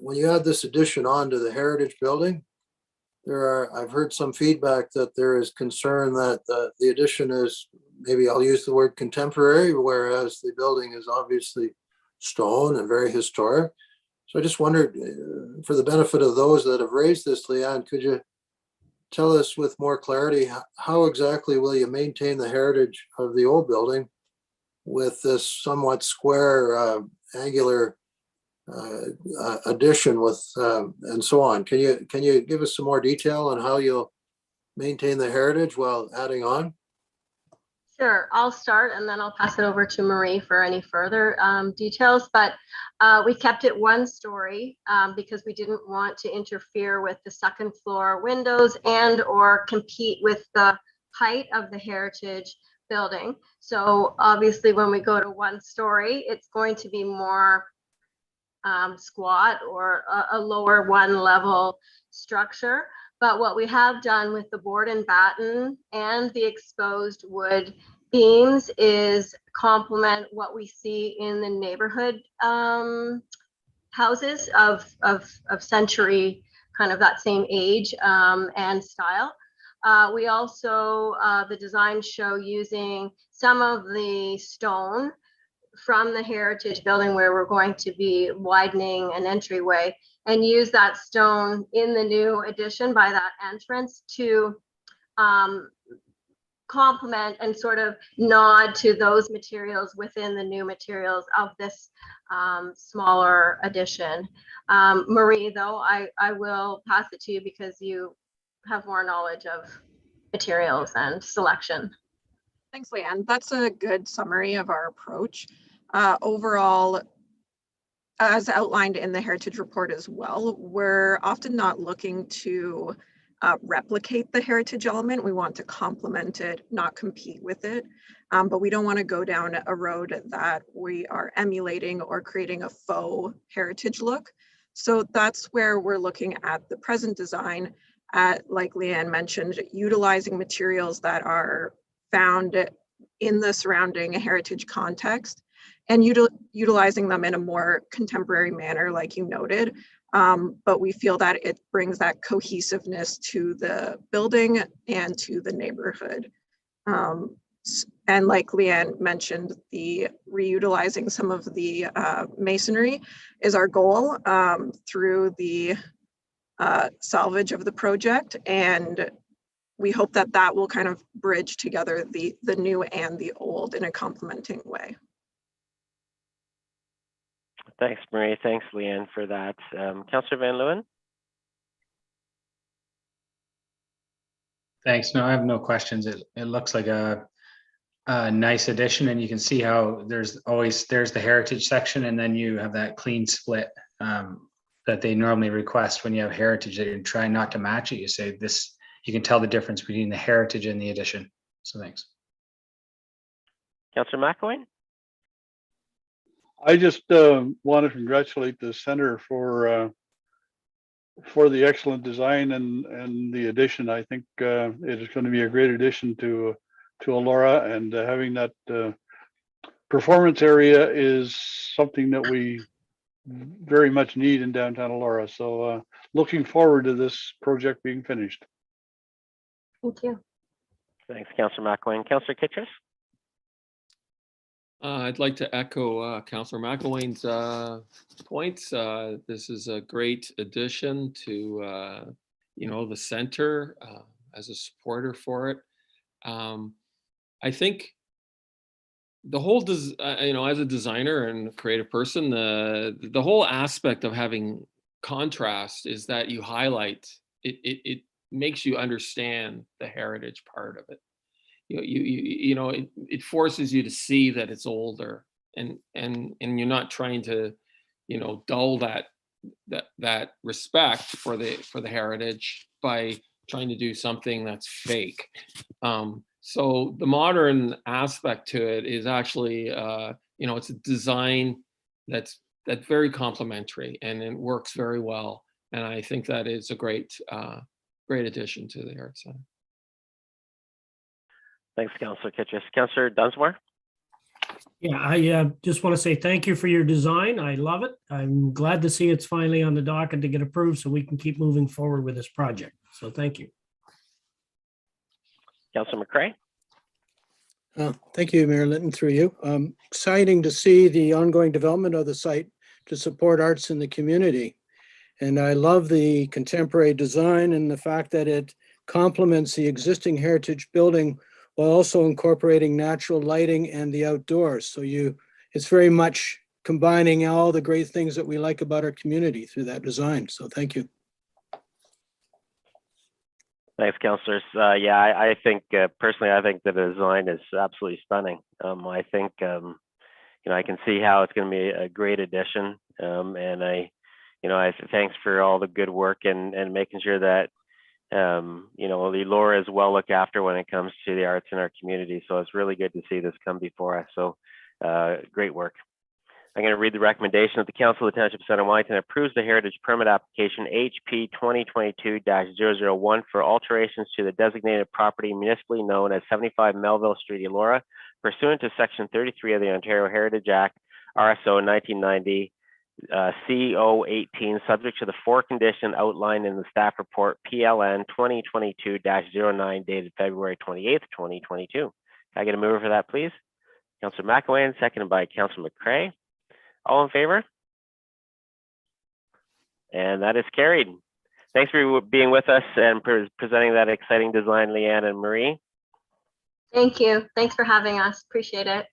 when you add this addition on to the heritage building, I've heard some feedback that there is concern that the addition is, maybe I'll use the word contemporary, whereas the building is obviously stone and very historic. So I just wondered, for the benefit of those that have raised this, Leanne, could you tell us with more clarity, how exactly will you maintain the heritage of the old building with this somewhat square, angular addition with and so on? Can you give us some more detail on how you'll maintain the heritage while adding on? Sure, I'll start and then I'll pass it over to Marie for any further details. But we kept it one story because we didn't want to interfere with the second floor windows and or compete with the height of the heritage building. So obviously when we go to one story, it's going to be more squat or a lower one level structure. But what we have done with the board and batten and the exposed wood beams is complement what we see in the neighborhood houses of century, kind of that same age and style. We also, the designs show using some of the stone from the heritage building where we're going to be widening an entryway, and use that stone in the new addition by that entrance to complement and sort of nod to those materials within the new materials of this smaller addition. Marie, though, I will pass it to you because you have more knowledge of materials and selection. Thanks, Leanne. That's a good summary of our approach. Overall, as outlined in the heritage report as well, we're often not looking to replicate the heritage element. We want to complement it, not compete with it. But we don't want to go down a road that we are emulating or creating a faux heritage look. So that's where we're looking at the present design at, like Leanne mentioned, utilizing materials that are found in the surrounding heritage context and utilizing them in a more contemporary manner, like you noted. But we feel that it brings that cohesiveness to the building and to the neighborhood. And like Leanne mentioned, the reutilizing some of the masonry is our goal through the salvage of the project. And we hope that that will kind of bridge together the new and the old in a complementing way. Thanks, Marie. Thanks, Leanne, for that. Councillor Van Leeuwen? Thanks. No, I have no questions. It looks like a nice addition, and you can see how there's the heritage section, and then you have that clean split that they normally request when you have heritage. That you're trying not to match it. You say this, you can tell the difference between the heritage and the addition. So thanks. Councillor McElwain? I just want to congratulate the center for the excellent design and the addition. I think it is going to be a great addition to Elora, and having that performance area is something that we very much need in downtown Elora. So looking forward to this project being finished. Thank you. Thanks, Councillor McElwain. Councillor Kitchers? I'd like to echo Councillor McElwain's points. This is a great addition to, the center as a supporter for it. I think the whole, as a designer and a creative person, the whole aspect of having contrast is that you highlight it. It makes you understand the heritage part of it. It forces you to see that it's older, and you're not trying to, dull that respect for the heritage by trying to do something that's fake. So the modern aspect to it is actually, it's a design that's very complementary, and it works very well. And I think that is a great addition to the Heritage Center. Thanks, Councillor Kitchers. Councillor Dunsmore? Yeah, I just want to say thank you for your design. I love it. I'm glad to see it's finally on the docket to get approved so we can keep moving forward with this project. So thank you. Councillor McCray? Thank you, Mayor Linton, through you. Exciting to see the ongoing development of the site to support arts in the community. And I love the contemporary design and the fact that it complements the existing heritage building while also incorporating natural lighting and the outdoors. So it's very much combining all the great things that we like about our community through that design. So thank you. Thanks, councillors. I think personally, I think the design is absolutely stunning. I think I can see how it's going to be a great addition, and I thanks for all the good work and making sure that Elora is well looked after when it comes to the arts in our community. So it's really good to see this come before us. So great work. I'm going to read the recommendation that the Council of the Township of Centre Wellington approves the heritage permit application HP 2022-001 for alterations to the designated property municipally known as 75 Melville Street, Elora, pursuant to Section 33 of the Ontario Heritage Act, RSO 1990, CO18, subject to the four conditions outlined in the staff report PLN 2022-09 dated February 28th, 2022. Can I get a mover for that, please? Councillor McElwain, seconded by Councillor McCray. All in favor? And that is carried. Thanks for being with us and presenting that exciting design, Leanne and Marie. Thank you. Thanks for having us. Appreciate it.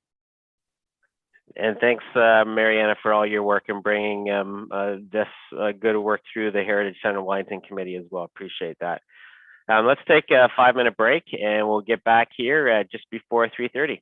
And thanks, Mariana, for all your work in bringing this good work through the Heritage Centre Wellington Committee as well. Appreciate that. Let's take a 5-minute break and we'll get back here just before 3:30.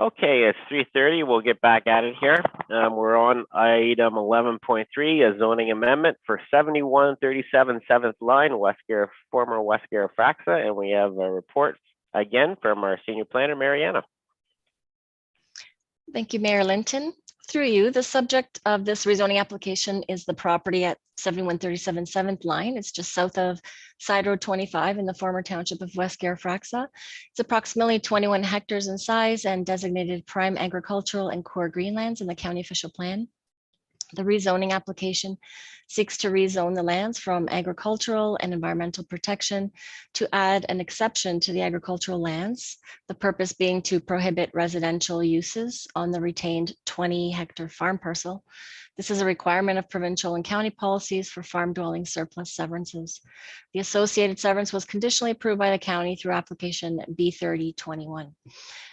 Okay, it's 3:30. We'll get back at it here. We're on item 11.3, a zoning amendment for 7137 7th line, former West Garra Fraxa, and we have a report again from our senior planner, Mariana. Thank you, Mayor Linton. Through you, the subject of this rezoning application is the property at 7137 7th line. It's just south of Side Road 25 in the former Township of West Garra Fraxa. It's approximately 21 hectares in size and designated prime agricultural and core greenlands in the county official plan. The rezoning application seeks to rezone the lands from agricultural and environmental protection to add an exception to the agricultural lands, the purpose being to prohibit residential uses on the retained 20-hectare farm parcel. This is a requirement of provincial and county policies for farm dwelling surplus severances. The associated severance was conditionally approved by the county through application B3021.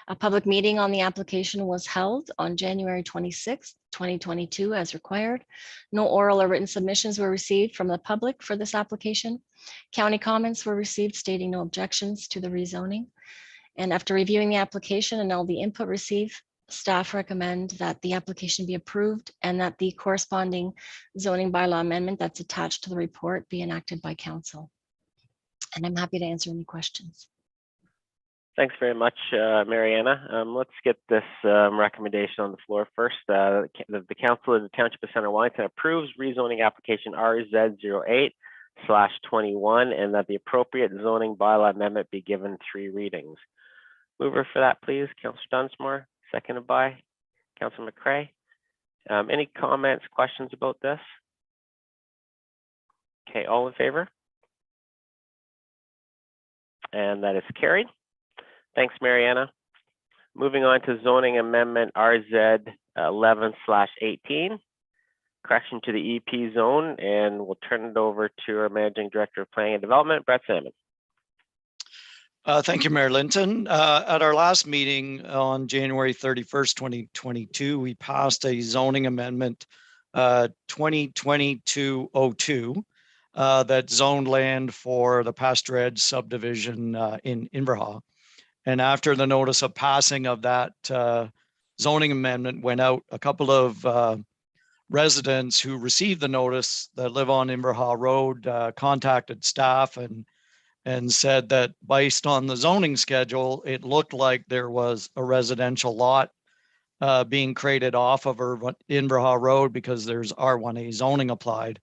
A public meeting on the application was held on January 26, 2022 as required. No oral or written submissions were received from the public for this application. County comments were received stating no objections to the rezoning. And after reviewing the application and all the input received, staff recommend that the application be approved and that the corresponding zoning bylaw amendment that's attached to the report be enacted by council. And I'm happy to answer any questions. Thanks very much, Mariana. Let's get this recommendation on the floor first. The Council of the Township of Centre Wellington approves rezoning application RZ08/21 and that the appropriate zoning bylaw amendment be given 3 readings. Mover for that, please, Councillor Dunsmore, seconded by Councillor McCray. Any comments, questions about this? Okay, all in favor? And that is carried. Thanks, Mariana. Moving on to zoning amendment RZ11/18, correction to the EP zone, and we'll turn it over to our Managing Director of Planning and Development, Brett Salmon. Thank you, Mayor Linton. At our last meeting on January 31st, 2022, we passed a zoning amendment 2022-02 that zoned land for the Pasture Edge subdivision in Inverhaw. And after the notice of passing of that zoning amendment went out, a couple of residents who received the notice that live on Inverhaw Road contacted staff and said that based on the zoning schedule, it looked like there was a residential lot being created off of Inverhaw Road because there's R1A zoning applied.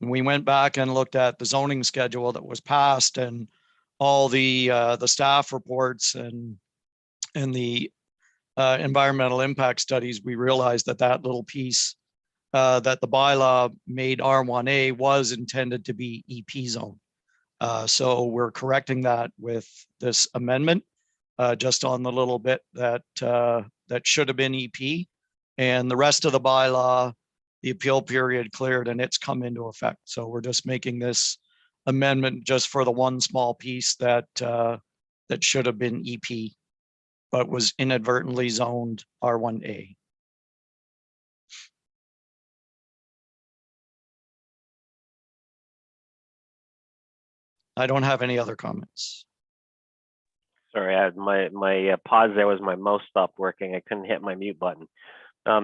And we went back and looked at the zoning schedule that was passed and all the staff reports and the environmental impact studies. We realized that that little piece that the bylaw made R1A was intended to be EP zone. So we're correcting that with this amendment, just on the little bit that that should have been EP, and the rest of the bylaw, the appeal period cleared and it's come into effect. So we're just making this amendment just for the one small piece that that should have been EP, but was inadvertently zoned R1A. I don't have any other comments. Sorry, I had my pause there was my mouse stopped working. I couldn't hit my mute button.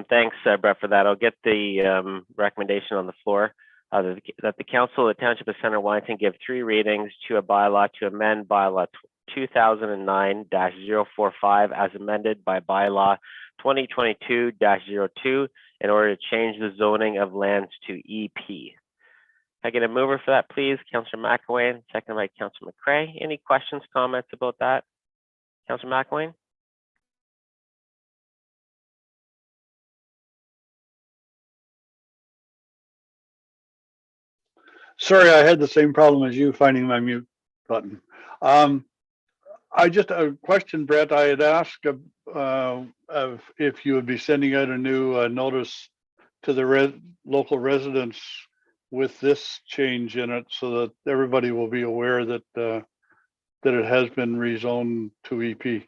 Thanks, Brett, for that. I'll get the recommendation on the floor that the Council of the Township of Centre Wellington give 3 readings to a bylaw to amend bylaw 2009-045 as amended by bylaw 2022-02 in order to change the zoning of lands to EP. I get a mover for that, please, Councillor McElwain, seconded by Councillor McCray. Any questions, comments about that, Councillor McElwain? Sorry, I had the same problem as you finding my mute button. I just a question, Brett. I had asked if you would be sending out a new notice to the local residents with this change in it, so that everybody will be aware that that it has been rezoned to EP.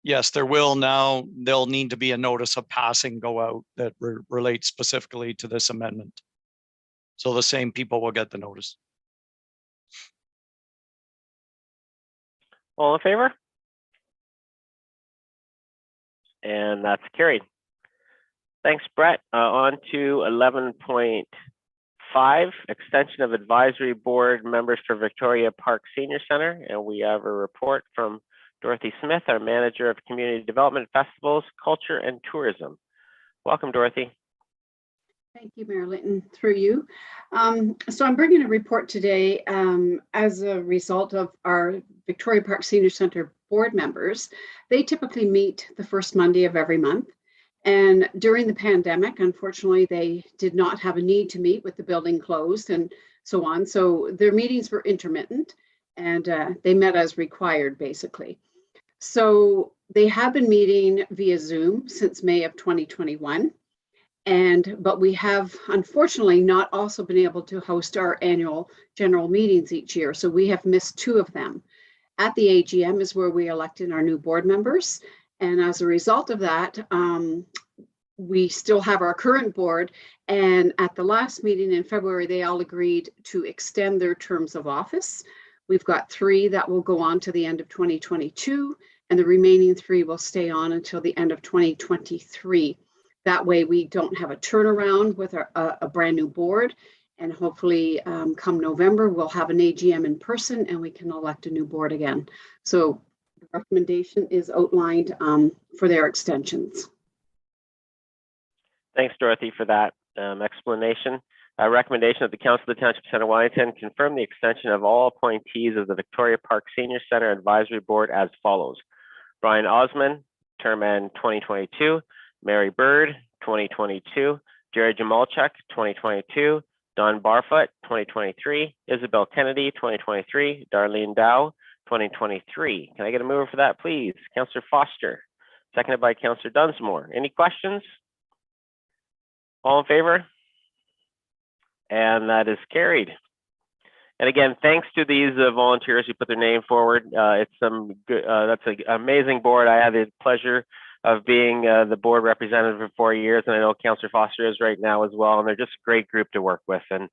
Yes, there will now. There'll need to be a notice of passing go out that relates specifically to this amendment. So the same people will get the notice. All in favor? And that's carried. Thanks, Brett. On to 11.5, extension of advisory board members for Victoria Park Senior Center. And we have a report from Dorothy Smith, our manager of community development, festivals, culture, and tourism. Welcome, Dorothy. Thank you, Mayor Linton, through you. So I'm bringing a report today as a result of our Victoria Park Senior Center board members. They typically meet the first Monday of every month. And during the pandemic, unfortunately, they did not have a need to meet with the building closed and so on. So their meetings were intermittent and they met as required, basically. So they have been meeting via Zoom since May of 2021. But we have unfortunately not also been able to host our annual general meetings each year. So we have missed 2 of them. At the AGM is where we elected our new board members. And as a result of that, we still have our current board. And at the last meeting in February, they all agreed to extend their terms of office. We've got 3 that will go on to the end of 2022, and the remaining 3 will stay on until the end of 2023. That way we don't have a turnaround with a brand new board, and hopefully come November, we'll have an AGM in person and we can elect a new board again. So the recommendation is outlined for their extensions. Thanks, Dorothy, for that explanation. A recommendation that the Council of the Township of Centre Wellington confirm the extension of all appointees of the Victoria Park Senior Center Advisory Board as follows. Brian Osman, term end 2022. Mary Bird, 2022. Jerry Jamalchuk, 2022. Don Barfoot, 2023. Isabel Kennedy, 2023. Darlene Dow, 2023. Can I get a mover for that, please? Councillor Foster, seconded by Councillor Dunsmore. Any questions? All in favor? And that is carried. And again, thanks to these volunteers who put their name forward. It's some good, that's an amazing board. I had the pleasure of being the board representative for 4 years, and I know Councillor Foster is right now as well. And they're just a great group to work with, and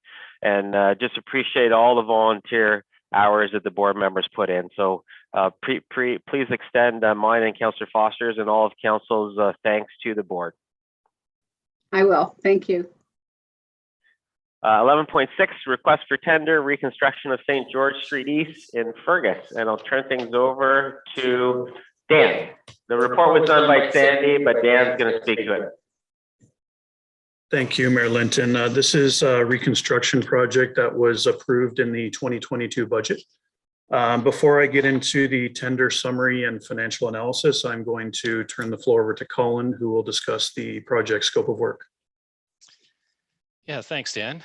just appreciate all the volunteer hours that the board members put in. So please extend mine and Councillor Foster's and all of Council's thanks to the board. I will. Thank you. 11.6, request for tender reconstruction of St. George Street East in Fergus. And I'll turn things over to Dan. The report was done by Sandy, but Dan's going to speak to it. Thank you, Mayor Linton. This is a reconstruction project that was approved in the 2022 budget. Before I get into the tender summary and financial analysis, I'm going to turn the floor over to Colin, who will discuss the project scope of work. Yeah, thanks, Dan.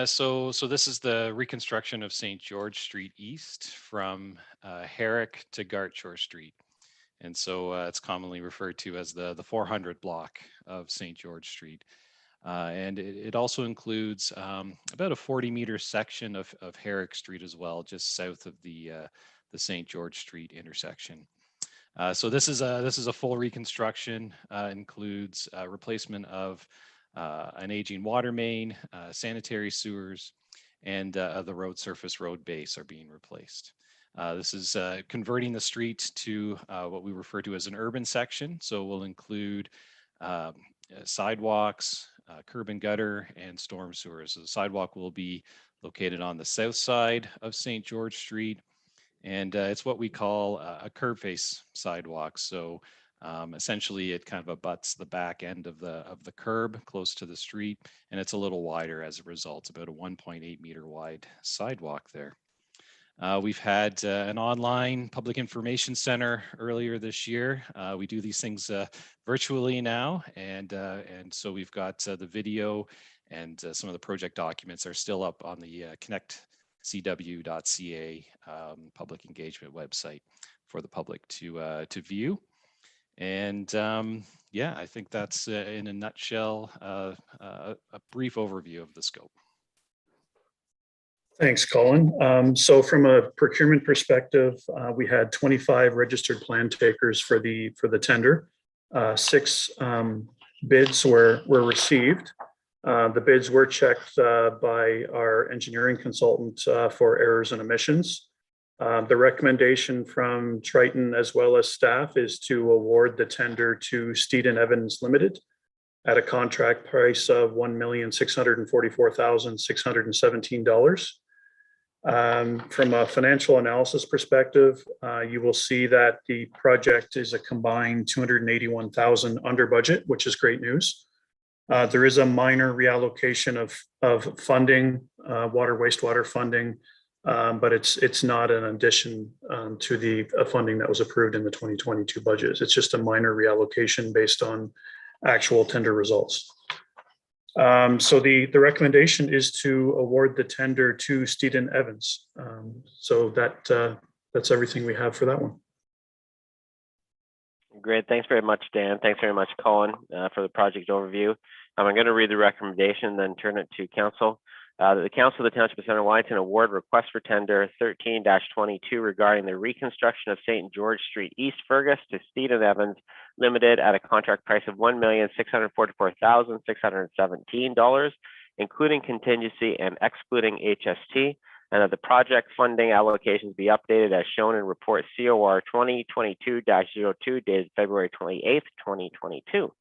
So this is the reconstruction of St. George Street East from Herrick to Gartshore Street. And so it's commonly referred to as the 400 block of St. George Street. And it also includes about a 40-meter section of Herrick Street as well, just south of the St. George Street intersection. So this is a full reconstruction, includes replacement of an aging water main, sanitary sewers, and the road surface road base are being replaced. This is converting the street to what we refer to as an urban section. So we'll include sidewalks, curb and gutter, and storm sewers. So the sidewalk will be located on the south side of St. George Street, and it's what we call a curb face sidewalk. So essentially it kind of abuts the back end of the curb close to the street, and it's a little wider as a result, about a 1.8 meter wide sidewalk there. We've had an online public information center earlier this year. We do these things virtually now, and so we've got the video and some of the project documents are still up on the connectcw.ca public engagement website for the public to view. And yeah, I think that's in a nutshell a brief overview of the scope. Thanks, Colin. So from a procurement perspective, we had 25 registered plan takers for the tender. 6 bids were received. The bids were checked by our engineering consultant for errors and omissions. The recommendation from Triton as well as staff is to award the tender to Steed and Evans Limited at a contract price of $1,644,617. From a financial analysis perspective, you will see that the project is a combined $281,000 under budget, which is great news. There is a minor reallocation of funding, water wastewater funding, but it's not an addition to the funding that was approved in the 2022 budget. It's just a minor reallocation based on actual tender results. So the recommendation is to award the tender to Steed and Evans. So that's everything we have for that one. Great. Thanks very much, Dan. Thanks very much, Colin, for the project overview. I'm going to read the recommendation, then turn it to council. The Council of the Township of Centre Wellington award request for tender 13-22 regarding the reconstruction of St. George Street East Fergus to Steed and Evans Limited at a contract price of $1,644,617, including contingency and excluding HST, and that the project funding allocations be updated as shown in report COR 2022-02 dated February 28th, 2022.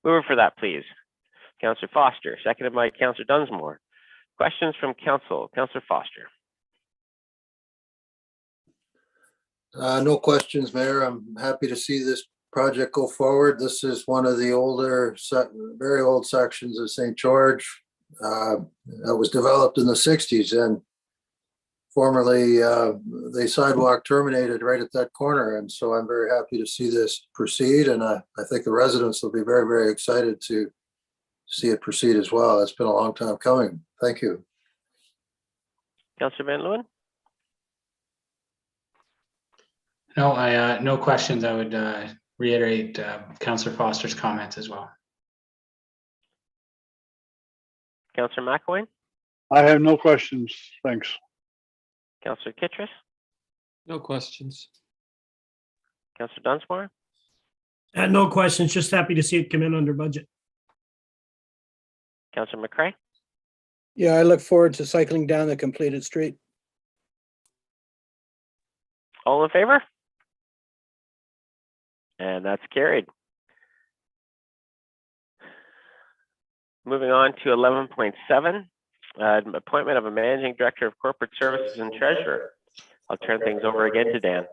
Mover for that, please. Councillor Foster, seconded by Councillor Dunsmore. Questions from council. Councillor Foster. No questions, Mayor. I'm happy to see this project go forward. This is one of the older, very old sections of St. George that was developed in the 60s, and formerly the sidewalk terminated right at that corner. And so I'm very happy to see this proceed, and I think the residents will be very, very excited to see it proceed as well. It's been a long time coming. Thank you. Councillor Van Leeuwen. No, no questions. I would reiterate Councillor Foster's comments as well. Councillor McElwain. I have no questions. Thanks. Councillor Kittredge. No questions. Councillor Dunsmore. No questions. Just happy to see it come in under budget. Councillor McCray. Yeah, I look forward to cycling down the completed street. All in favor? And that's carried. Moving on to 11.7, appointment of a managing director of corporate services and treasurer. I'll turn things over again to Dan.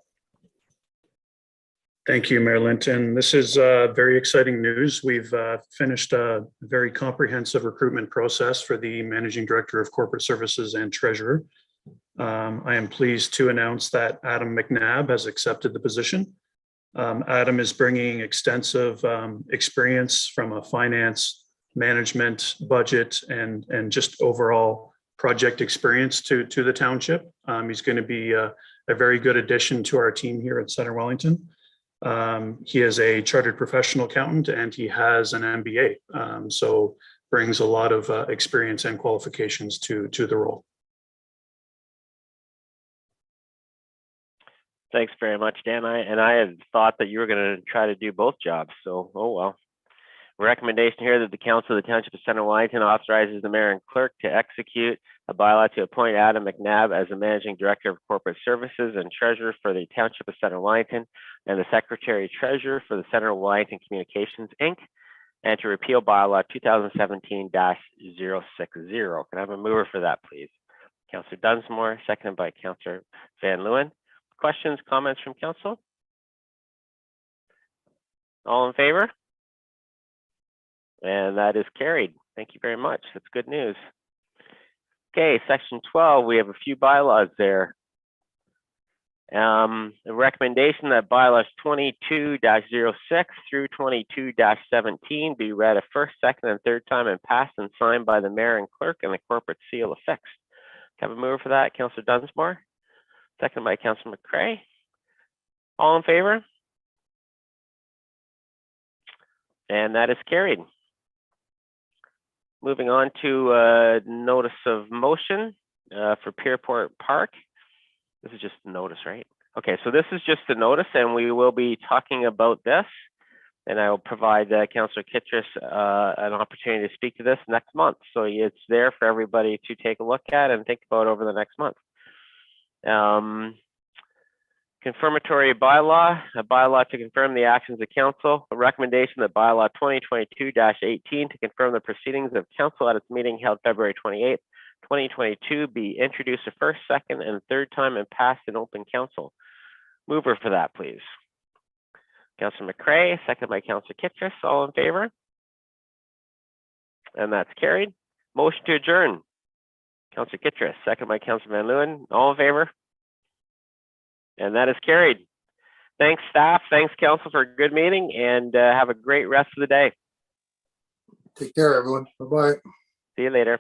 Thank you, Mayor Linton. This is very exciting news. We've finished a very comprehensive recruitment process for the Managing Director of Corporate Services and Treasurer. I am pleased to announce that Adam McNabb has accepted the position. Adam is bringing extensive experience from a finance, management, budget, and just overall project experience to the township. He's going to be a very good addition to our team here at Centre Wellington. He is a chartered professional accountant and he has an MBA, so brings a lot of experience and qualifications to the role. Thanks very much, Dan. I had thought that you were going to try to do both jobs, so oh well. Recommendation here that the Council of the Township of Centre Wellington authorizes the mayor and clerk to execute a bylaw to appoint Adam McNabb as the Managing Director of Corporate Services and Treasurer for the Township of Centre Wellington and the Secretary Treasurer for the Centre Wellington Communications, Inc., and to repeal bylaw 2017-060. Can I have a mover for that, please? Councillor Dunsmore, seconded by Councillor Van Leeuwen. Questions, comments from council? All in favor? And that is carried. Thank you very much. That's good news. Okay, section 12, we have a few bylaws there. The recommendation that bylaws 22-06 through 22-17 be read a first, second, and third time and passed and signed by the mayor and clerk and the corporate seal affixed. Can I have a mover for that? Councillor Dunsmore, second by Councillor McCray. All in favor? And that is carried. Moving on to notice of motion for Pierport Park. This is just a notice, right? Okay, so this is just a notice and we will be talking about this. And I will provide Councillor Kittredge an opportunity to speak to this next month. So it's there for everybody to take a look at and think about over the next month. Confirmatory bylaw, a bylaw to confirm the actions of council, a recommendation that bylaw 2022-18 to confirm the proceedings of council at its meeting held February 28th, 2022 be introduced a first, second, and third time and passed in open council. Mover for that, please. Councillor McCray, second by Councillor Kittrus, all in favor? And that's carried. Motion to adjourn. Councillor Kittrus, second by Councillor Van Leeuwen, all in favor? And that is carried. Thanks, staff. Thanks, council, for a good meeting, and have a great rest of the day. Take care, everyone. Bye-bye. See you later.